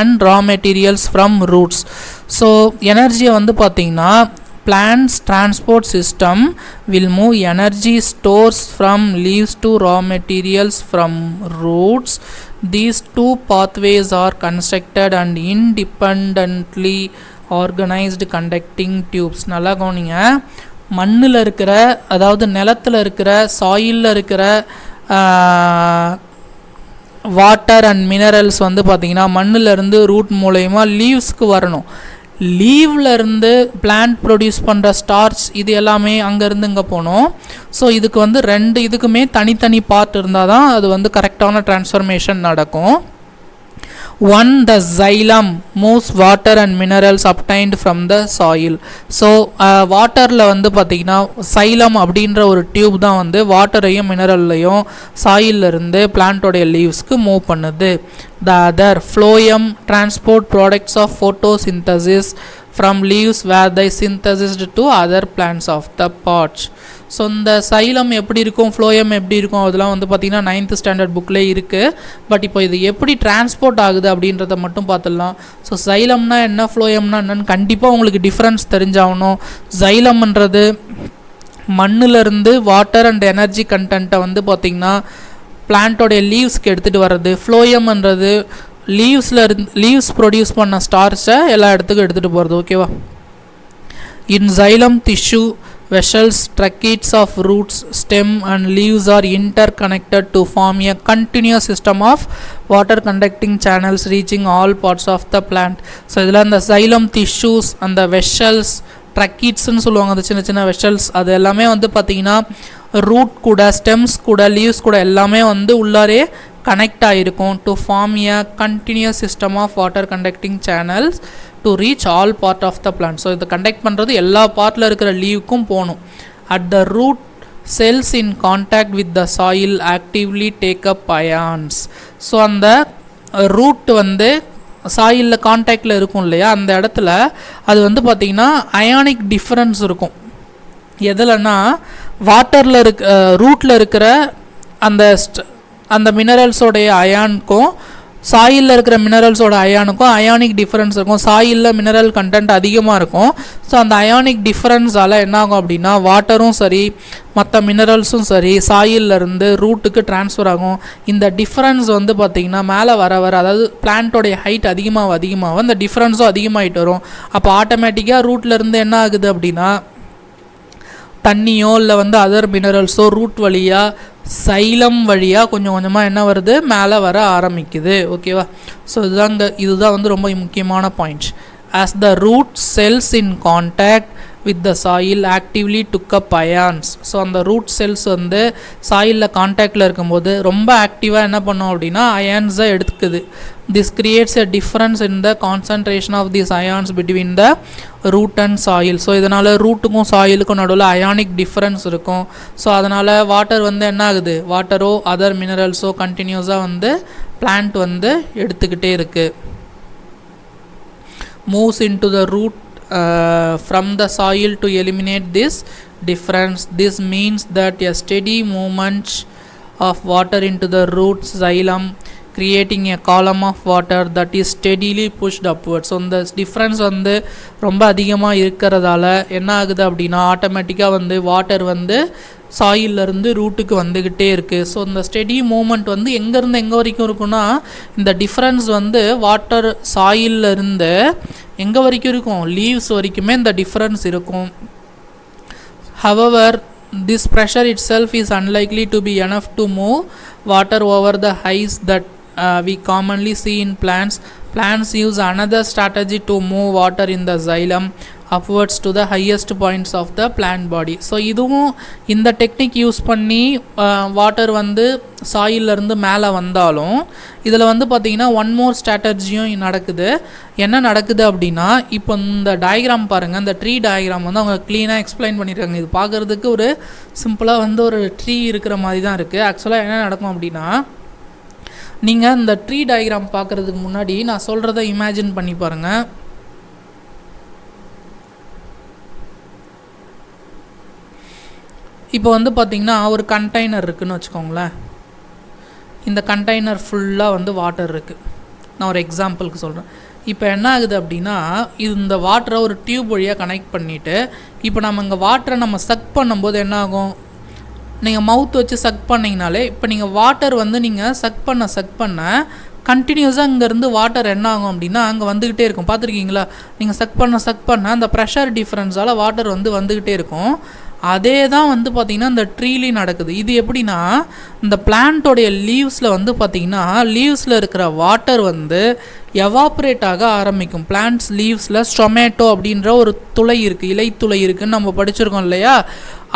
and raw materials from roots. So energy வந்து பார்த்தீங்கன்னா plants transport system will move energy stores from leaves to raw materials from roots. These two pathways are constructed and independently organized conducting tubes. நல்லா கவனிங்க, மண்ணில் இருக்கிற அதாவது நிலத்தில் இருக்கிற சாயிலில் இருக்கிற வாட்டர் அண்ட் மினரல்ஸ் வந்து பார்த்திங்கன்னா மண்ணிலேருந்து ரூட் மூலயமா லீவ்ஸ்க்கு வரணும். லீவ்லேருந்து பிளான்ட் ப்ரொடியூஸ் பண்ணுற ஸ்டார்ச் இது எல்லாமே அங்கேருந்து இங்கே போகணும். ஸோ இதுக்கு வந்து இதுக்குமே தனித்தனி பார்ட் இருந்தால் தான் அது வந்து கரெக்டான டிரான்ஸ்ஃபர்மேஷன் நடக்கும். One, the xylem moves water and minerals obtained from the soil. So வாட்டரில் வந்து பார்த்திங்கன்னா சைலம் அப்படின்ற ஒரு டியூப் தான் வந்து வாட்டரையும் மினரல்லையும் சாயிலிருந்து பிளான்ட்டோடைய லீவ்ஸ்க்கு மூவ் பண்ணுது. The other, phloem, transport products of photosynthesis from leaves where they synthesized to other plants of the patch. So இந்த சைலம் எப்படி இருக்கும், ஃப்ளோயம் எப்படி இருக்கும், அதெல்லாம் வந்து பார்த்திங்கன்னா 9th ஸ்டாண்டர்ட் புக்கில் இருக்குது. பட் இப்போ இது எப்படி டிரான்ஸ்போர்ட் ஆகுது அப்படின்றத மட்டும் பார்த்துடலாம். ஸோ சைலம்னா என்ன, ஃப்ளோயம்னா என்னன்னு கண்டிப்பாக உங்களுக்கு டிஃப்ரென்ஸ் தெரிஞ்சாகணும். சைலம்ன்றது மண்ணிலிருந்து வாட்டர் அண்ட் எனர்ஜி கண்டென்ட்டை வந்து பார்த்திங்கன்னா பிளான்ட்டோடைய லீவ்ஸ்க்கு எடுத்துகிட்டு வர்றது. ஃப்ளோயம்ன்றது லீவ்ஸ் ப்ரொடியூஸ் பண்ண ஸ்டார்ச்சை எல்லா இடத்துக்கும் எடுத்துகிட்டு போகிறது. ஓகேவா? இன் xylem tissue, vessels, tracheids of roots, stem and leaves are interconnected to form a continuous system of water conducting channels reaching all parts of the plant. So இதில் அந்த xylem tissues, அந்த vessels, tracheidsன்னு சொல்லுவாங்க, அந்த சின்ன சின்ன vessels, அது எல்லாமே வந்து பார்த்திங்கன்னா ரூட் கூட ஸ்டெம்ஸ் கூட லீவ்ஸ் கூட எல்லாமே வந்து உள்ளாரே கனெக்ட் ஆகிருக்கும். To form a continuous system of water conducting channels to reach all part of the plant. So இதை கண்டக்ட் பண்ணுறது எல்லா பார்ட்டில் இருக்கிற லீவுக்கும் போகணும். At the root cells in contact with the soil actively take up ions. So அந்த ரூட் வந்து சாயிலில் கான்டாக்டில் இருக்கும் இல்லையா, அந்த இடத்துல அது வந்து பார்த்திங்கன்னா அயானிக் டிஃப்ரென்ஸ் இருக்கும். எதுலன்னா வாட்டரில் ரூட்டில் இருக்கிற அந்த மினரல்ஸோடைய அயானுக்கும் சாயிலில் இருக்கிற மினரல்ஸோட அயானுக்கும் அயானிக் டிஃப்ரென்ஸ் இருக்கும். சாயிலில் மினரல் கண்டென்ட் அதிகமாக இருக்கும். ஸோ அந்த அயானிக் டிஃப்ரென்ஸால் என்ன ஆகும் அப்படின்னா வாட்டரும் சரி மற்ற மினரல்ஸும் சரி சாயிலிருந்து ரூட்டுக்கு ட்ரான்ஸ்ஃபர் ஆகும். இந்த டிஃப்ரென்ஸ் வந்து பார்த்திங்கன்னா மேலே வர அதாவது பிளான்ட்டோடைய ஹைட் அதிகமாக அந்த டிஃப்ரென்ஸும் அதிகமாகிட்டு வரும். அப்போ ஆட்டோமேட்டிக்காக ரூட்லேருந்து என்ன ஆகுது அப்படின்னா தண்ணியோ இல்லை வந்து அதர் மினரல்ஸோ ரூட் வழியாக சைலம் வழியாக கொஞ்சம் கொஞ்சமாக என்ன வருது, மேலே வர ஆரம்பிக்குது. ஓகேவா? ஸோ இதுதான் வந்து ரொம்ப முக்கியமான point. As the root cells in contact with the soil actively took up ions. So அந்த ரூட் செல்ஸ் வந்து சாயிலில் கான்டாக்டில் இருக்கும்போது ரொம்ப ஆக்டிவாக என்ன பண்ணோம் அப்படின்னா அயான்ஸை எடுத்துக்குது. This creates a difference in the concentration of this ions between the root and soil. So இதனால் ரூட்டுக்கும் சாயிலுக்கும் நடுவில் அயானிக் டிஃப்ரென்ஸ் இருக்கும். ஸோ அதனால் வாட்டர் வந்து என்ன ஆகுது, வாட்டரோ அதர் மினரல்ஸோ கண்டினியூஸாக வந்து பிளான்ட் வந்து எடுத்துக்கிட்டே இருக்குது. Moves into the root from the soil to eliminate this difference. This means that a steady movement of water into the root xylem creating a column of water that is steadily pushed upwards. So இந்த டிஃப்ரென்ஸ் வந்து ரொம்ப அதிகமாக இருக்கிறதால என்ன ஆகுது அப்படின்னா ஆட்டோமேட்டிக்காக வந்து வாட்டர் வந்து சாயிலிருந்து ரூட்டுக்கு வந்துக்கிட்டே இருக்குது. ஸோ இந்த ஸ்டெடி மூமெண்ட் வந்து எங்கேருந்து எங்கே வரைக்கும் இருக்குன்னா இந்த டிஃப்ரென்ஸ் வந்து வாட்டர் சாயிலிருந்து எங்கே வரைக்கும் இருக்கும், லீவ்ஸ் வரைக்குமே இந்த டிஃப்ரென்ஸ் இருக்கும். However, this pressure itself is unlikely to be enough to move water over the heights that we commonly see in plants. Plants use another strategy to move water in the xylem upwards to the highest points of the plant body. So இதுவும் இந்த டெக்னிக் யூஸ் பண்ணி வாட்டர் வந்து சாயிலிருந்து மேலே வந்தாலும் இதில் வந்து பார்த்திங்கன்னா ஒன் மோர் ஸ்ட்ராட்டஜியும் நடக்குது. என்ன நடக்குது அப்படின்னா இப்போ இந்த டயக்ராம் பாருங்கள், இந்த ட்ரீ டயக்ராம் வந்து அவங்க க்ளீனாக எக்ஸ்பிளைன் பண்ணியிருக்காங்க. இது பார்க்குறதுக்கு ஒரு சிம்பிளாக வந்து ஒரு ட்ரீ இருக்கிற மாதிரி தான் இருக்குது. ஆக்சுவலாக என்ன நடக்கும் அப்படின்னா நீங்கள் இந்த ட்ரீ டயக்ராம் பார்க்குறதுக்கு முன்னாடி நான் சொல்கிறத இமேஜின் பண்ணி பாருங்கள். இப்போ வந்து பார்த்திங்கன்னா ஒரு கண்டெய்னர் இருக்குதுன்னு வச்சுக்கோங்களேன். இந்த கண்டெய்னர் ஃபுல்லாக வந்து வாட்டர் இருக்குது. நான் ஒரு எக்ஸாம்பிளுக்கு சொல்கிறேன். இப்போ என்ன ஆகுது அப்படின்னா, இந்த வாட்டரை ஒரு டியூப் வழியாக கனெக்ட் பண்ணிவிட்டு இப்போ நம்ம இங்கே வாட்டரை நம்ம சக் பண்ணும்போது என்ன ஆகும், நீங்கள் மவுத் வச்சு சக் பண்ணிங்கனாலே இப்போ நீங்கள் வாட்டர் வந்து நீங்கள் சக் பண்ண கண்டினியூஸாக இங்கேருந்து வாட்டர் என்ன ஆகும் அப்படின்னா அங்கே வந்துக்கிட்டே இருக்கும். பார்த்துருக்கீங்களா? நீங்கள் சக் பண்ண அந்த ப்ரெஷர் டிஃப்ரென்ஸால் வாட்டர் வந்துக்கிட்டே இருக்கும். அதே தான் வந்து பார்த்திங்கன்னா இந்த ட்ரீலையும் நடக்குது. இது எப்படின்னா, இந்த பிளான்ட்டோடைய லீவ்ஸில் வந்து பார்த்திங்கன்னா லீவ்ஸில் இருக்கிற வாட்டர் வந்து எவாப்ரேட் ஆக ஆரம்பிக்கும். பிளான்ட்ஸ் லீவ்ஸில் ஸ்டொமேட்டோ அப்படின்ற ஒரு துளை இருக்குது, இலைத்துளை இருக்குதுன்னு நம்ம படிச்சிருக்கோம் இல்லையா?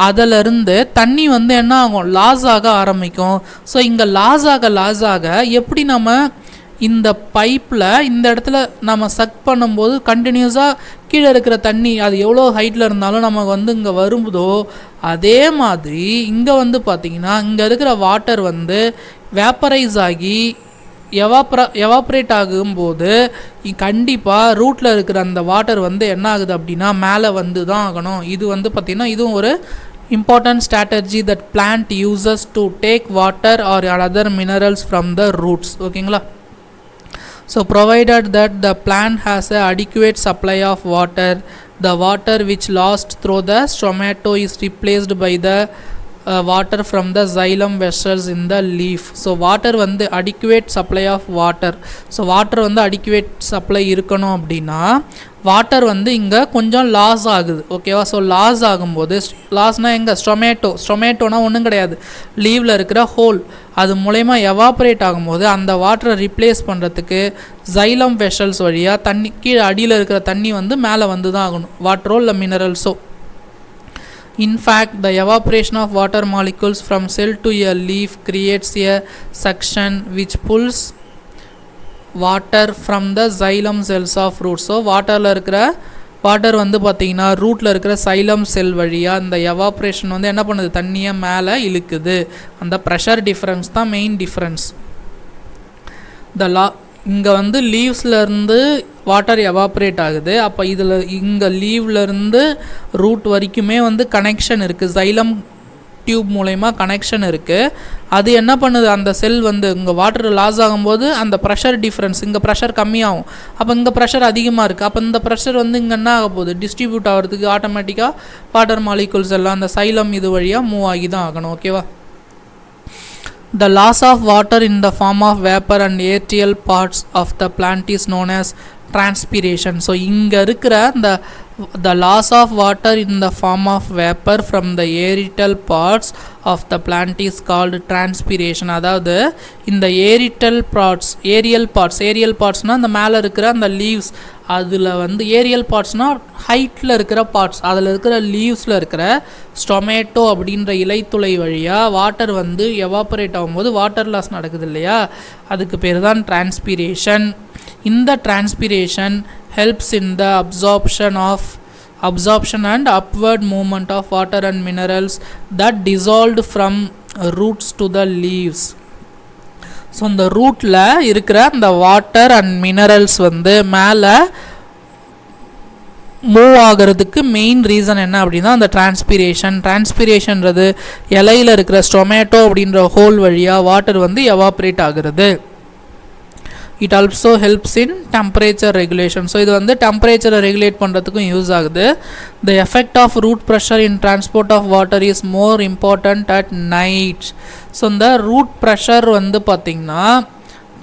அதிலிருந்து தண்ணி வந்து என்ன ஆகும், லாஸ் ஆக ஆரம்பிக்கும். ஸோ இங்கே லாஸ் ஆக எப்படி நம்ம இந்த பைப்பில் இந்த இடத்துல நம்ம சக் பண்ணும்போது கண்டினியூஸாக கீழே இருக்கிற தண்ணி அது எவ்வளோ ஹைட்டில் இருந்தாலும் நமக்கு வந்து இங்கே வரும்போதோ, அதே மாதிரி இங்கே வந்து பார்த்திங்கன்னா இங்கே இருக்கிற வாட்டர் வந்து வேப்பரைஸ் ஆகி எவாப்ரேட் ஆகும்போது கண்டிப்பாக ரூட்டில் இருக்கிற அந்த வாட்டர் வந்து என்ன ஆகுது அப்படின்னா மேலே வந்து தான் ஆகணும். இது வந்து பார்த்திங்கன்னா இதுவும் ஒரு important strategy that plant uses to take water or other minerals from the roots. ஓகேங்களா? So provided that the plant has a adequate supply of water, the water which lost through the stomata is replaced by the water from the xylem vessels in the leaf. So water வந்து adequate supply of water. So water வந்து adequate supply இருக்கணும் அப்படின்னா வாட்டர் வந்து இங்கே கொஞ்சம் லாஸ் ஆகுது. ஓகேவா? ஸோ லாஸ் ஆகும்போது, லாஸ்னால் எங்கே, ஸ்டொமேட்டோனா ஒன்றும் கிடையாது, லீவில் இருக்கிற ஹோல், அது மூலயமா எவாப்ரேட் ஆகும்போது அந்த வாட்டரை ரிப்ளேஸ் பண்ணுறதுக்கு xylem vessels வழியாக தண்ணி கீழே அடியில் இருக்கிற தண்ணி வந்து மேலே வந்து தான் ஆகணும், வாட்டரோ இல்லை மினரல்ஸோ. In fact, the evaporation of water molecules from cell to a leaf creates a suction which pulls water from the xylem cells of roots. So வாட்டரில் இருக்கிற வாட்டர் வந்து பார்த்திங்கன்னா ரூட்டில் இருக்கிற சைலம் செல் வழியாக இந்த எவாப்ரேஷன் வந்து என்ன பண்ணுது, தண்ணியை மேலே இழுக்குது. அந்த ப்ரெஷர் டிஃப்ரென்ஸ் தான் மெயின் டிஃப்ரென்ஸ். இங்கே வந்து லீவ்ஸ்லேருந்து வாட்டர் எவாப்ரேட் ஆகுது. அப்போ இதில் இங்கே லீவ்லேருந்து ரூட் வரைக்குமே வந்து கனெக்ஷன் இருக்குது, சைலம் டியூப் மூலயமா கனெக்ஷன் இருக்குது. அது என்ன பண்ணுது, அந்த செல் வந்து இங்கே வாட்டர் லாஸ் ஆகும்போது அந்த ப்ரெஷர் டிஃப்ரென்ஸ், இங்கே ப்ரெஷர் கம்மியாகும், அப்போ இங்கே ப்ரெஷர் அதிகமாக இருக்குது. அப்போ இந்த ப்ரெஷர் வந்து இங்கே என்ன ஆக போகுது, டிஸ்ட்ரிபியூட் ஆகிறதுக்கு ஆட்டோமேட்டிக்காக வாட்டர் மாலிகுல்ஸ் எல்லாம் அந்த சைலம் இது வழியாக மூவ் ஆகி தான் ஆகணும். ஓகேவா? The loss of water in the form of vapor and aerial parts of the plant is known as transpiration. So இங்கே இருக்கிற the loss of water in the form of vapor from the aerial parts of the plant is called transpiration. அதாவது இந்த aerial partsனா அந்த மேலே இருக்கிற அந்த லீவ்ஸ், அதில் வந்து ஏரியல் பார்ட்ஸ்னால் ஹைட்டில் இருக்கிற பார்ட்ஸ், அதில் இருக்கிற லீவ்ஸில் இருக்கிற ஸ்டொமேட்டோ அப்படின்ற இலைத்துளை வழியாக வாட்டர் வந்து எவாபரேட் ஆகும்போது வாட்டர் லாஸ் நடக்குது இல்லையா, அதுக்கு பேர் தான் டிரான்ஸ்பிரேஷன். இந்த transpiration helps in the absorption and upward movement of water and minerals that dissolved from roots to the leaves. So இந்த ரூட்டில் இருக்கிற இந்த வாட்டர் அண்ட் மினரல்ஸ் வந்து மேலே மூவ் ஆகிறதுக்கு மெயின் ரீசன் என்ன அப்படின்னா அந்த டிரான்ஸ்பிரேஷன்றது இலையில் இருக்கிற ஸ்டொமேட்டோ அப்படின்ற ஹோல் வழியாக வாட்டர் வந்து எவாப்ரேட் ஆகிறது. It also helps in temperature regulation. So இது வந்து டெம்பரேச்சரை ரெகுலேட் பண்ணுறதுக்கும் யூஸ் ஆகுது. The effect of root pressure in transport of water is more important at night. So இந்த root pressure வந்து பார்த்திங்கன்னா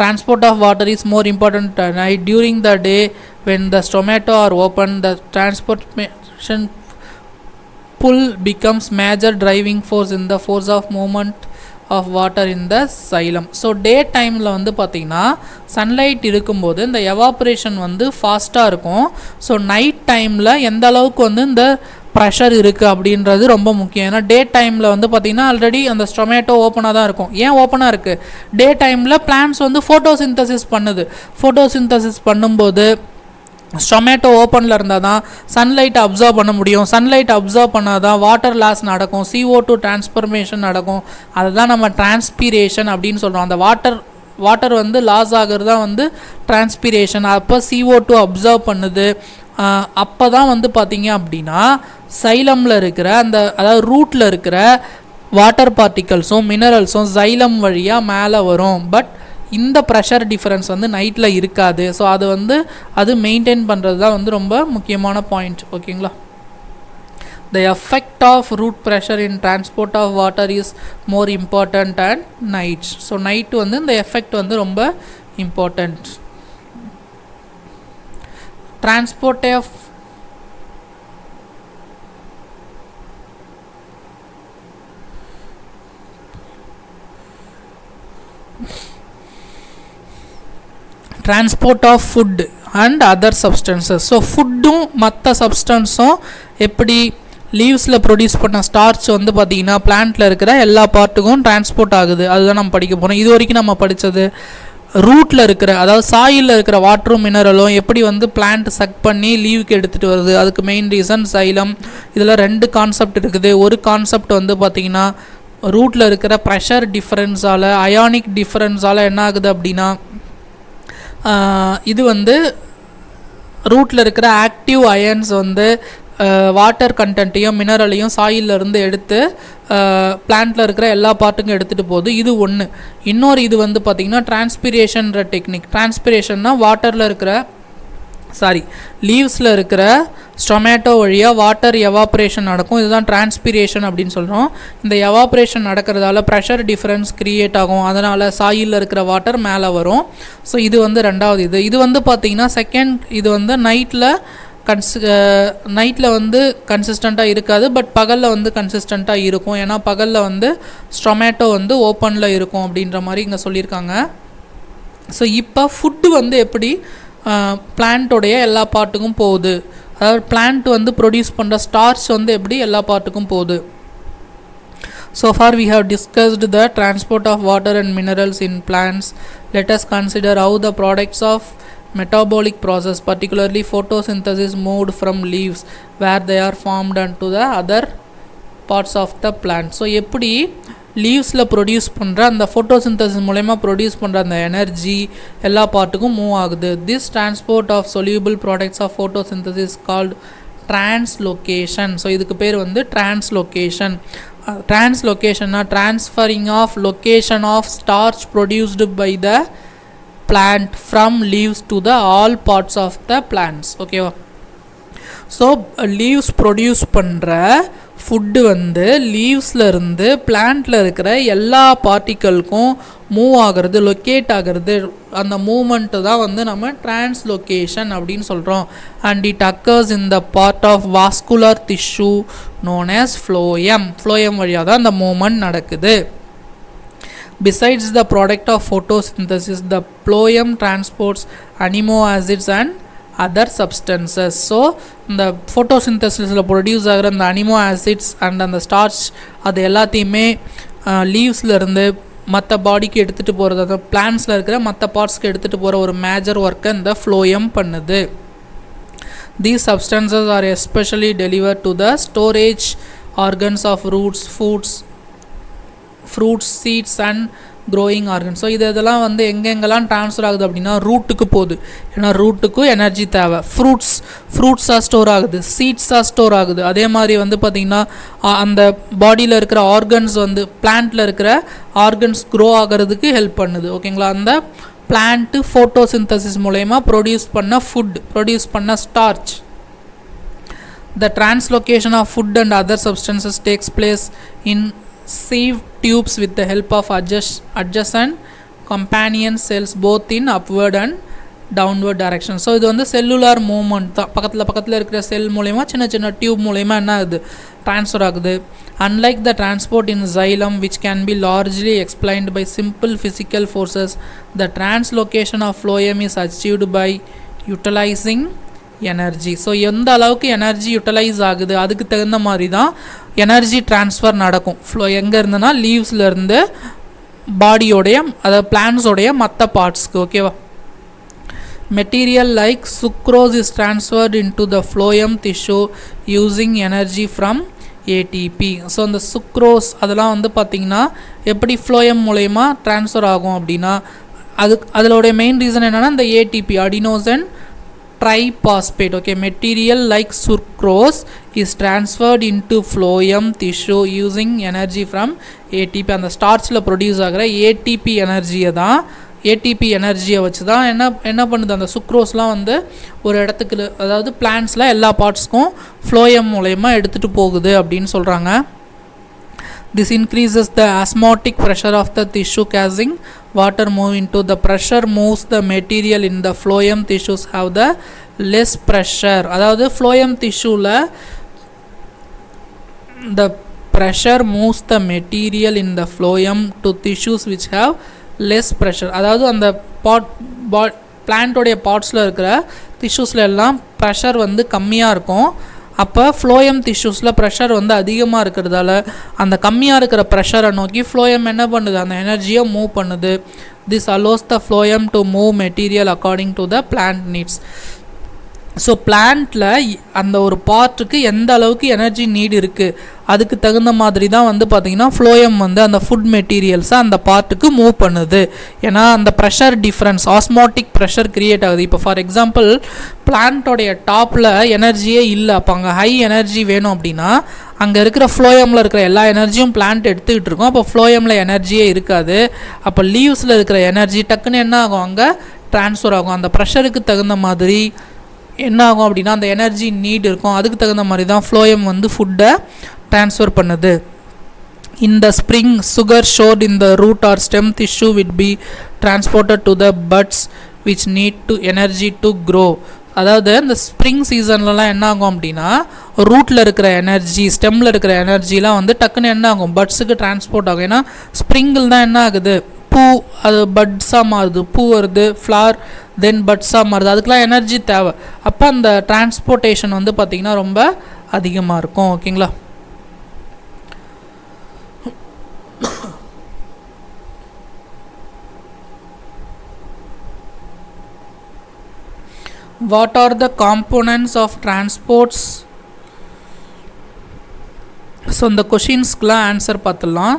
transport of water is more important at night. During the day when the stomata are open, the transportation pull becomes major driving force in the force of movement of water in the xylem. So day டைமில் வந்து பார்த்திங்கன்னா சன்லைட் இருக்கும்போது இந்த எவாப்ரேஷன் வந்து ஃபாஸ்ட்டாக இருக்கும். ஸோ நைட் டைமில் எந்த அளவுக்கு வந்து இந்த ப்ரெஷர் இருக்குது அப்படின்றது ரொம்ப முக்கியம். ஏன்னா டே டைமில் வந்து பார்த்திங்கன்னா ஆல்ரெடி அந்த ஸ்டொமேட்டோ ஓப்பனாக தான் இருக்கும். ஏன் ஓப்பனாக இருக்குது, டே டைமில் பிளான்ட்ஸ் வந்து ஃபோட்டோசிந்தசிஸ் பண்ணுது. ஃபோட்டோசிந்தசிஸ் பண்ணும்போது ஸ்டொமேட்டோ ஓப்பனில் இருந்தால் தான் சன்லைட்டை அப்சர்வ் பண்ண முடியும். சன்லைட் அப்சர்வ் பண்ணால் தான் வாட்டர் லாஸ் நடக்கும், CO2 டிரான்ஸ்ஃபர்மேஷன் நடக்கும். அதை தான் நம்ம டிரான்ஸ்பிரேஷன் அப்படின்னு சொல்கிறோம். அந்த வாட்டர் வந்து லாஸ் ஆகிறது தான் வந்து டிரான்ஸ்பிரேஷன். அப்போ CO2 அப்சர்வ் பண்ணுது. அப்போ தான் வந்து பார்த்திங்க அப்படின்னா சைலமில் இருக்கிற அந்த அதாவது ரூட்டில் இருக்கிற வாட்டர் பார்ட்டிகல்ஸும் மினரல்ஸும் ஜைலம் வழியாக மேலே வரும். பட் இந்த ப்ரெஷர் டிஃபரன்ஸ் வந்து நைட்டில் இருக்காது. ஸோ அது வந்து அது மெயின்டைன் பண்ணுறது தான் வந்து ரொம்ப முக்கியமான பாயிண்ட். ஓகேங்களா. The effect of root pressure in transport of water is more important at night. So night வந்து இந்த effect வந்து ரொம்ப important. Transport of food and other substances. So ஃபுட்டும் மற்ற சப்ஸ்டன்ஸும் எப்படி லீவ்ஸில் ப்ரொடியூஸ் பண்ண ஸ்டார்ச் வந்து பார்த்திங்கன்னா பிளான்ட்டில் இருக்கிற எல்லா பார்ட்டுக்கும் டிரான்ஸ்போர்ட் ஆகுது. அதுதான் நம்ம படிக்க போகிறோம். இது வரைக்கும் நம்ம படித்தது ரூட்டில் இருக்கிற, அதாவது சாயிலில் இருக்கிற வாட்டரும் மினரலும் எப்படி வந்து பிளான்ட் சக் பண்ணி லீவுக்கு எடுத்துகிட்டு வருது. அதுக்கு மெயின் ரீசன் சைலம். இதில் 2 கான்செப்ட் இருக்குது. ஒரு கான்செப்ட் வந்து பார்த்திங்கன்னா ரூட்டில் இருக்கிற ப்ரெஷர் டிஃப்ரென்ஸால், அயானிக் டிஃப்ரென்ஸால் என்ன ஆகுது அப்படின்னா இது வந்து ரூட்டில் இருக்கிற ஆக்டிவ் அயன்ஸ் வந்து வாட்டர் கண்டென்ட்டையும் மினரலையும் சாயிலிருந்து எடுத்து பிளான்ட்டில் இருக்கிற எல்லா பார்ட்டுக்கும் எடுத்துகிட்டு போகுது. இது ஒன்று. இன்னொரு இது வந்து பார்த்திங்கன்னா டிரான்ஸ்பிரேஷன்ற டெக்னிக். டிரான்ஸ்பிரேஷன்னா வாட்டரில் இருக்கிற லீவ்ஸில் இருக்கிற ஸ்டொமேட்டோ வழியாக வாட்டர் எவாப்ரேஷன் நடக்கும். இதுதான் டிரான்ஸ்பிரேஷன் அப்படின்னு சொல்கிறோம். இந்த எவாப்ரேஷன் நடக்கிறதால ப்ரெஷர் டிஃப்ரென்ஸ் க்ரியேட் ஆகும். அதனால் சாயிலில் இருக்கிற வாட்டர் மேலே வரும். ஸோ இது வந்து ரெண்டாவது இது வந்து பார்த்திங்கன்னா செகண்ட் இது வந்து நைட்டில் வந்து கன்சிஸ்டண்ட்டாக இருக்காது. பட் பகலில் வந்து கன்சிஸ்டண்ட்டாக இருக்கும். ஏன்னா பகலில் வந்து ஸ்டொமேட்டோ வந்து ஓப்பனில் இருக்கும் அப்படின்ற மாதிரி இங்கே சொல்லியிருக்காங்க. ஸோ இப்போ ஃபுட்டு வந்து எப்படி பிளான்ட்டோடைய எல்லா பார்ட்டுக்கும் போகுது, அதாவது பிளான்ட் வந்து ப்ரொடியூஸ் பண்ணுற ஸ்டார்ச் வந்து எப்படி எல்லா பார்ட்டுக்கும் போகுது. So far we have discussed the transport of water and minerals in plants. Let us consider how the products of metabolic process, particularly photosynthesis, moved from leaves where they are formed onto the other parts of the plant. So எப்படி லீவ்ஸில் ப்ரொடியூஸ் பண்ணுற அந்த ஃபோட்டோசிந்தசிஸ் மூலயமா ப்ரொடியூஸ் பண்ணுற அந்த எனர்ஜி எல்லா பார்ட்டுக்கும் மூவ் ஆகுது. This transport of soluble products of photosynthesis called translocation. So இதுக்கு பேர் வந்து டிரான்ஸ்லொகேஷன். டிரான்ஸ்லொகேஷன்னா transferring of location of starch produced by the plant from leaves to the all parts of the plants. ஓகேவா. ஸோ லீவ்ஸ் ப்ரொடியூஸ் பண்ணுற ஃபுட்டு வந்து லீவ்ஸில் இருந்து பிளான்ட்டில் இருக்கிற எல்லா பார்ட்டிக்கலுக்கும் மூவ் ஆகிறது, லொக்கேட் ஆகிறது. அந்த மூமெண்ட்டு தான் வந்து நம்ம டிரான்ஸ்லொகேஷன் அப்படின்னு சொல்கிறோம். And it occurs in the part of vascular tissue known as phloem. Phloem வழியாக தான் அந்த மூமெண்ட் நடக்குது. Besides the product of photosynthesis, the phloem transports amino acids and other substances. So இந்த ஃபோட்டோசிந்தசிஸில் ப்ரொடியூஸ் ஆகிற அந்த அனிமோ ஆசிட்ஸ் அண்ட் அந்த ஸ்டார்ச் அது எல்லாத்தையுமே லீவ்ஸில் இருந்து மற்ற பாடிக்கு எடுத்துகிட்டு போகிறது, அந்த பிளான்ஸில் இருக்கிற மற்ற பார்ட்ஸ்க்கு எடுத்துகிட்டு போகிற ஒரு மேஜர் ஒர்க்கை இந்த ஃப்ளோயம் பண்ணுது. These substances are especially delivered to the storage organs of roots, fruits, seeds and growing organs. So இதெல்லாம் வந்து எங்கெங்கெல்லாம் ட்ரான்ஸ்ஃபர் ஆகுது அப்படின்னா ரூட்டுக்கு போகுது. ஏன்னா ரூட்டுக்கும் எனர்ஜி தேவை. ஃப்ரூட்ஸாக ஸ்டோர் ஆகுது, சீட்ஸாக ஸ்டோர் ஆகுது. அதே மாதிரி வந்து பார்த்திங்கன்னா அந்த பாடியில் இருக்கிற ஆர்கன்ஸ் வந்து பிளான்ட்டில் இருக்கிற ஆர்கன்ஸ் க்ரோ ஆகிறதுக்கு ஹெல்ப் பண்ணுது. ஓகேங்களா. அந்த பிளான்ட்டு ஃபோட்டோசிந்தசிஸ் மூலயமா ப்ரொடியூஸ் பண்ண ஃபுட், ப்ரொடியூஸ் பண்ண starch. The translocation of food and other substances takes place in sieve tubes with the help of adjacent companion cells both in upward and downward direction. So இது வந்து செல்லுலார் மூவ்மெண்ட் தான். பக்கத்தில் இருக்கிற செல் மூலயமா சின்ன டியூப் மூலயமா என்ன ஆகுது, ட்ரான்ஸ்ஃபர் ஆகுது. Unlike the transport in xylem which can be largely explained by simple physical forces, the translocation of phloem is achieved by utilizing energy. So எந்த அளவுக்கு எனர்ஜி யூட்டிலைஸ் ஆகுது அதுக்கு தகுந்த மாதிரி தான் எனர்ஜி ட்ரான்ஸ்ஃபர் நடக்கும். எங்கே இருந்துன்னா லீவ்ஸில் இருந்து பாடியோடைய, அதாவது பிளான்ஸோடைய மற்ற பார்ட்ஸ்க்கு. ஓகேவா. Material like sucrose is transferred into the phloem tissue using energy from ATP. So இந்த சுக்ரோஸ் அதெல்லாம் வந்து பார்த்திங்கன்னா எப்படி ஃப்ளோயம் மூலயமா ட்ரான்ஸ்ஃபர் ஆகும் அப்படின்னா அதோடைய மெயின் ரீசன் என்னென்னா இந்த ATP, adenosine triphosphate. Okay, material like sucrose is transferred into phloem tissue using energy from ATP. அந்த ஸ்டார்ச்ல ப்ரொடியூஸ் ஆகிற ATP எனர்ஜியை தான் ATP எனர்ஜியை வச்சு தான் என்ன பண்ணுது அந்த சுக்ரோஸ்லாம் வந்து ஒரு இடத்துக்கு, அதாவது பிளான்ட்ஸில் எல்லா பார்ட்ஸ்க்கும் ஃப்ளோயம் மூலயமா எடுத்துகிட்டு போகுது அப்படின்னு சொல்கிறாங்க. This increases the osmotic pressure of the tissue, causing water move into the pressure moves the material in the phloem tissues have the less pressure. அதாவது phloem tissueல the pressure moves the material in the phloem to tissues which have less pressure. அதாவது அந்த பிளான்ட்டோடைய பார்ட்ஸில் இருக்கிற டிஷ்யூஸில் எல்லாம் ப்ரெஷர் வந்து கம்மியாக இருக்கும். அப்போ ஃப்ளோயம் டிஷ்யூஸில் ப்ரெஷர் வந்து அதிகமாக இருக்கிறதால அந்த கம்மியாக இருக்கிற ப்ரெஷரை நோக்கி ஃப்ளோயம் என்ன பண்ணுது, அந்த எனர்ஜியை மூவ் பண்ணுது. This allows the phloem to move material according to the plant needs. So பிளான்ட்டில் அந்த ஒரு பார்ட்டுக்கு எந்த அளவுக்கு எனர்ஜி நீட் இருக்குது அதுக்கு தகுந்த மாதிரி தான் வந்து பார்த்திங்கன்னா ஃப்ளோயம் வந்து அந்த ஃபுட் மெட்டீரியல்ஸை அந்த பார்ட்டுக்கு மூவ் பண்ணுது. ஏன்னா அந்த pressure difference, osmotic pressure create ஆகுது. இப்போ ஃபார் எக்ஸாம்பிள் பிளான்ட்டோடைய டாப்பில் எனர்ஜியே இல்லை, அப்போ அங்கே ஹை எனர்ஜி வேணும் அப்படின்னா அங்கே இருக்கிற ஃப்ளோயமில் இருக்கிற எல்லா எனர்ஜியும் பிளான்ட் எடுத்துக்கிட்டு இருக்கும். அப்போ ஃப்ளோயமில் எனர்ஜியே இருக்காது. அப்போ லீவ்ஸில் இருக்கிற எனர்ஜி டக்குன்னு என்ன ஆகும், அங்கே ட்ரான்ஸ்ஃபர் ஆகும். அந்த ப்ரெஷருக்கு தகுந்த மாதிரி என்ன ஆகும் அப்படின்னா அந்த எனர்ஜி நீட் இருக்கும். அதுக்கு தகுந்த மாதிரி தான் ஃப்ளோயம் வந்து ஃபுட்டை ட்ரான்ஸ்ஃபர் பண்ணுது. In the spring, sugar stored in the root or stem tissue will be transported to the buds which need to energy to grow. அதாவது இந்த ஸ்ப்ரிங் சீசன்லலாம் என்ன ஆகும் அப்படின்னா ரூட்டில் இருக்கிற எனர்ஜி, ஸ்டெம்மில் இருக்கிற எனர்ஜிலாம் வந்து டக்குன்னு என்ன ஆகும், பட்ஸுக்கு டிரான்ஸ்போர்ட் ஆகும். ஏன்னா ஸ்ப்ரிங்கில் தான் என்ன ஆகுது, பூ அது பட்ஸாக மாறுது, பூ வருது, ஃப்ளவர் தென் பட்ஸாக மாறுது, அதுக்கெலாம் எனர்ஜி தேவை. அப்போ அந்த டிரான்ஸ்போர்ட்டேஷன் வந்து பார்த்திங்கன்னா ரொம்ப அதிகமாக இருக்கும். ஓகேங்களா. What are the components of transports? So இந்த கொஷின்ஸ்க்கெலாம் ஆன்சர் பார்த்துடலாம்.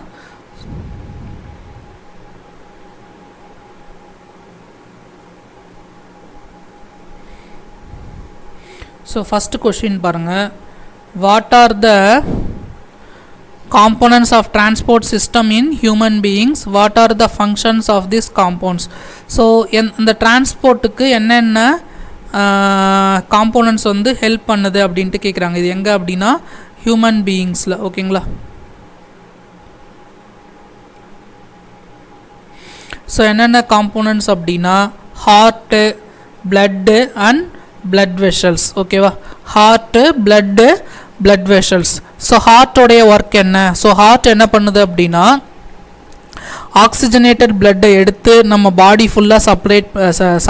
ஸோ ஃபஸ்ட்டு கொஷின் பாருங்கள், what are the components of transport system in human beings, what are the functions of these compounds? So இந்த டிரான்ஸ்போர்ட்டுக்கு என்னென்ன காம்போனன்ட்ஸ் வந்து ஹெல்ப் பண்ணுது அப்படின்ட்டு கேட்குறாங்க. இது எங்கே அப்படின்னா ஹியூமன் பீயிங்ஸில். ஓகேங்களா. ஸோ என்னென்ன காம்போனன்ட்ஸ் அப்படின்னா heart, blood and blood vessels. ஓகேவா. Heart, blood, blood vessels. So ஹார்ட்டோடைய ஒர்க் என்ன? ஸோ ஹார்ட் என்ன பண்ணுது அப்படின்னா ஆக்சிஜனேட்டட் பிளட்டை எடுத்து நம்ம பாடி ஃபுல்லாக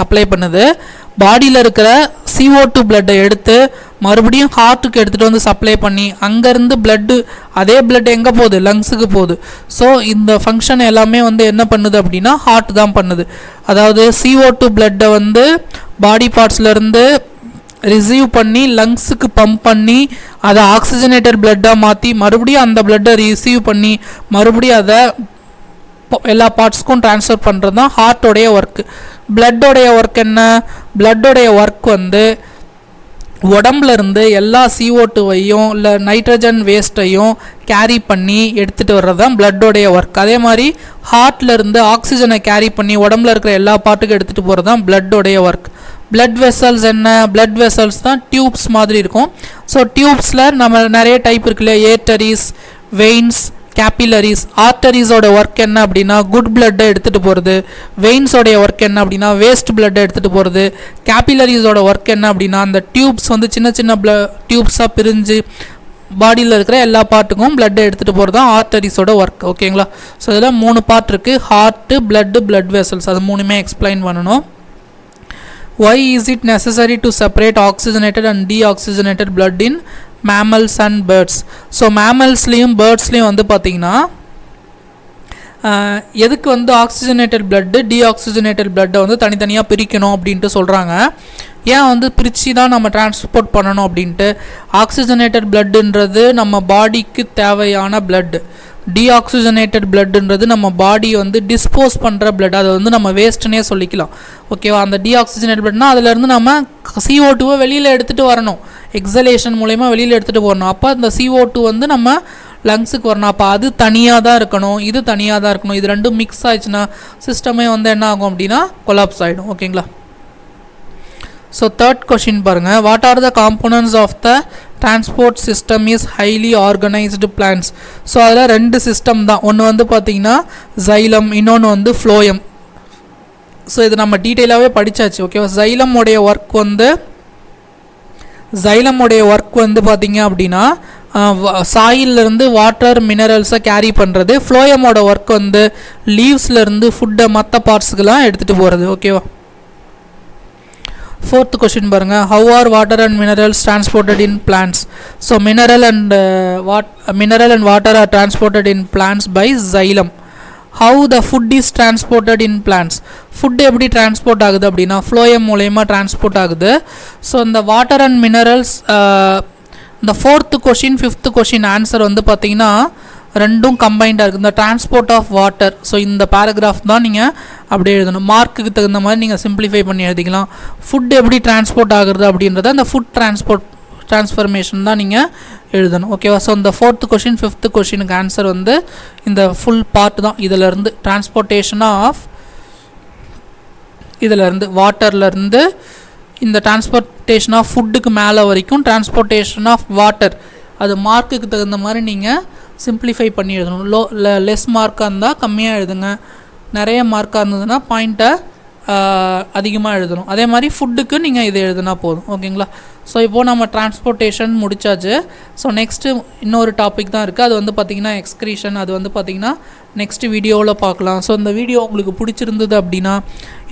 சப்ளை பண்ணுது. பாடியில் இருக்கிற CO2 பிளட்டை எடுத்து மறுபடியும் ஹார்ட்டுக்கு எடுத்துகிட்டு வந்து சப்ளை பண்ணி அங்கேருந்து பிளட்டு, அதே பிளட் எங்கே போகுது, லங்ஸுக்கு போகுது. ஸோ இந்த ஃபங்க்ஷன் எல்லாமே வந்து என்ன பண்ணுது அப்படின்னா ஹார்ட் தான் பண்ணுது. அதாவது CO2 பிளட்டை வந்து பாடி பார்ட்ஸ்லேருந்து ரிசீவ் பண்ணி லங்ஸுக்கு பம்ப் பண்ணி அதை ஆக்சிஜனேட்டட் பிளட்டாக மாற்றி மறுபடியும் அந்த பிளட்டை ரிசீவ் பண்ணி மறுபடியும் அதை எல்லா பார்ட்ஸ்க்கும் ட்ரான்ஸ்ஃபர் பண்ணுறது தான் ஹார்ட்டோடைய ஒர்க்கு. பிளட்டோடைய ஒர்க் என்ன? பிளட்டோடைய ஒர்க் வந்து உடம்புலேருந்து எல்லா CO2வையும் இல்லை நைட்ரஜன் வேஸ்ட்டையும் கேரி பண்ணி எடுத்துகிட்டு வர்றது தான் பிளட்டோடைய ஒர்க். அதே மாதிரி ஹார்ட்லேருந்து ஆக்சிஜனை கேரி பண்ணி உடம்புல இருக்கிற எல்லா பார்ட்டுக்கும் எடுத்துகிட்டு போகிறது தான் பிளட்டோடைய ஒர்க். பிளட் வெசல்ஸ் என்ன? பிளட் வெசல்ஸ் தான் டியூப்ஸ் மாதிரி இருக்கும். ஸோ டியூப்ஸில் நம்ம நிறைய டைப் இருக்குல்ல, ஏர்டரிஸ், வெயின்ஸ், கேபிலரிஸ். ஆர்டரிஸோட ஒர்க் என்ன அப்படின்னா குட் பிளட்டை எடுத்துகிட்டு போகிறது. வெயின்ஸோடைய ஒர்க் என்ன அப்படின்னா வேஸ்ட் பிளட்டை எடுத்துகிட்டு போகிறது. கேபிலரிஸோட ஒர்க் என்ன அப்படின்னா அந்த டியூப்ஸ் வந்து சின்ன சின்ன டியூப்ஸாக பிரிஞ்சு பாடியில் இருக்கிற எல்லா பார்ட்டுக்கும் பிளட்டை எடுத்துகிட்டு போகிறது தான் ஆர்டரிஸோட ஒர்க். ஓகேங்களா. ஸோ இதில் 3 பார்ட் இருக்குது, ஹார்ட்டு, பிளட்டு, பிளட் வெசல்ஸ். அது 3மே எக்ஸ்பிளைன் பண்ணணும். Why is it necessary to separate oxygenated and deoxygenated blood in mammals and birds? So மேமல்ஸ்லேயும் பேர்ட்ஸ்லேயும் வந்து பார்த்திங்கன்னா எதுக்கு வந்து ஆக்சிஜனேட்டட் பிளட்டு, டீஆக்சிஜனேட்டட் பிளட்டை வந்து தனித்தனியாக பிரிக்கணும் அப்படின்ட்டு சொல்கிறாங்க. ஏன் வந்து பிரித்து தான் நம்ம டிரான்ஸ்போர்ட் பண்ணணும் அப்படின்ட்டு. ஆக்சிஜனேட்டட் பிளட்டுன்றது நம்ம பாடிக்கு தேவையான பிளட்டு. டீஆக்சிஜனேட்டட் பிளட்ன்றது நம்ம பாடியை வந்து டிஸ்போஸ் பண்ணுற பிளட், அதை வந்து நம்ம வேஸ்ட்டுன்னே சொல்லிக்கலாம். ஓகேவா? அந்த டீஆக்சிஜனேட்டட் பிளட்னா அதுலேருந்து நம்ம CO2 வெளியில் எடுத்துகிட்டு வரணும், எக்ஸலேஷன் மூலயமா வெளியில் எடுத்துகிட்டு போகணும். அப்போ அந்த CO2 வந்து நம்ம லங்ஸுக்கு வரணும். அப்போ அது தனியாக தான் இருக்கணும், இது தனியாக தான் இருக்கணும். இது ரெண்டும் மிக்ஸ் ஆயிடுச்சுன்னா சிஸ்டமே வந்து என்ன ஆகும் அப்படின்னா கொலாப்ஸ் ஆகிடும். ஓகேங்களா? ஸோ தேர்ட் கொஷின் பாருங்கள், what are the components of the transport system is highly organised plants. So அதில் 2 சிஸ்டம் தான், ஒன்று வந்து பார்த்திங்கன்னா ஜைலம், இன்னொன்று வந்து ஃப்ளோயம். ஸோ இது நம்ம டீட்டெயிலாகவே படித்தாச்சு. ஓகேவா? ஜைலமுடைய ஒர்க் வந்து பார்த்திங்க அப்படின்னா சாயிலிருந்து வாட்டர் மினரல்ஸை கேரி பண்ணுறது. ஃப்ளோயமோட ஒர்க் வந்து லீவ்ஸ்லேருந்து ஃபுட்டை மற்ற பார்ட்ஸுக்கெல்லாம் எடுத்துகிட்டு போகிறது. ஓகேவா? ஃபோர்த் கொஷின் பாருங்கள், how are water and minerals transported in plants. So mineral and water are transported in plants by xylem. How the food is transported in plants. Food எப்படி டிரான்ஸ்போர்ட் ஆகுது அப்படின்னா ஃப்ளோயம் மூலயமா டிரான்ஸ்போர்ட் ஆகுது. ஸோ இந்த வாட்டர் அண்ட் மினரல்ஸ், இந்த fourth question fifth question answer வந்து பார்த்திங்கன்னா ரெண்டும் கம்பைண்டாக இருக்குது. இந்த டிரான்ஸ்போர்ட் ஆஃப் வாட்டர், ஸோ இந்த பேராகிராஃப் தான் நீங்கள் அப்படியே எழுதணும். மார்க்குக்கு தகுந்த மாதிரி நீங்கள் சிம்பிளிஃபை பண்ணி எழுதிக்கலாம். ஃபுட் எப்படி டிரான்ஸ்போர்ட் ஆகுறது அப்படின்றத அந்த ஃபுட் டிரான்ஸ்ஃபர்மேஷன் தான் நீங்கள் எழுதணும். ஓகேவா? ஸோ இந்த ஃபோர்த்து கொஷின் ஃபிஃப்த்து கொஷினுக்கு ஆன்சர் வந்து இந்த ஃபுல் பார்ட் தான். இதிலேருந்து டிரான்ஸ்போர்ட்டேஷன் ஆஃப், இதிலேருந்து வாட்டர்லேருந்து இந்த டிரான்ஸ்போர்ட்டேஷன் ஆஃப் ஃபுட்டுக்கு மேலே வரைக்கும் டிரான்ஸ்போர்ட்டேஷன் ஆஃப் வாட்டர், அது மார்க்குக்கு தகுந்த மாதிரி நீங்கள் சிம்பிளிஃபை பண்ணி எழுதணும். லெஸ் மார்க்காக இருந்தால் கம்மியாக எழுதுங்க, நிறைய மார்க்காக இருந்ததுன்னா பாயிண்ட்டை அதிகமாக எழுதணும். அதே மாதிரி ஃபுட்டுக்கு நீங்கள் இதை எழுதுனா போதும். ஓகேங்களா? ஸோ இப்போது நம்ம டிரான்ஸ்போர்ட்டேஷன் முடிச்சாச்சு. ஸோ நெக்ஸ்ட்டு இன்னொரு டாபிக் தான் இருக்குது, அது வந்து பார்த்திங்கன்னா எக்ஸ்க்ரீஷன். அது வந்து பார்த்திங்கன்னா நெக்ஸ்ட் வீடியோவில் பார்க்கலாம். ஸோ இந்த வீடியோ உங்களுக்கு பிடிச்சிருந்தது அப்படின்னா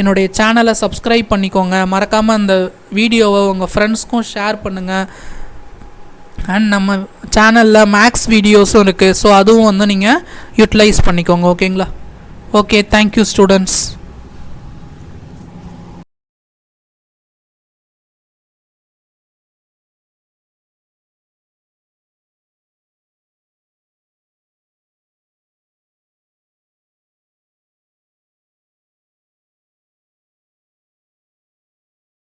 என்னுடைய சேனலை சப்ஸ்கிரைப் பண்ணிக்கோங்க, மறக்காமல் அந்த வீடியோவை உங்கள் ஃப்ரெண்ட்ஸ்க்கும் ஷேர் பண்ணுங்கள். அண்ட் நம்ம சேனலில் மேக்ஸ் வீடியோஸும் இருக்குது, ஸோ அதுவும் வந்து நீங்கள் யூட்டிலைஸ் பண்ணிக்கோங்க. ஓகேங்களா? Okay, thank you students.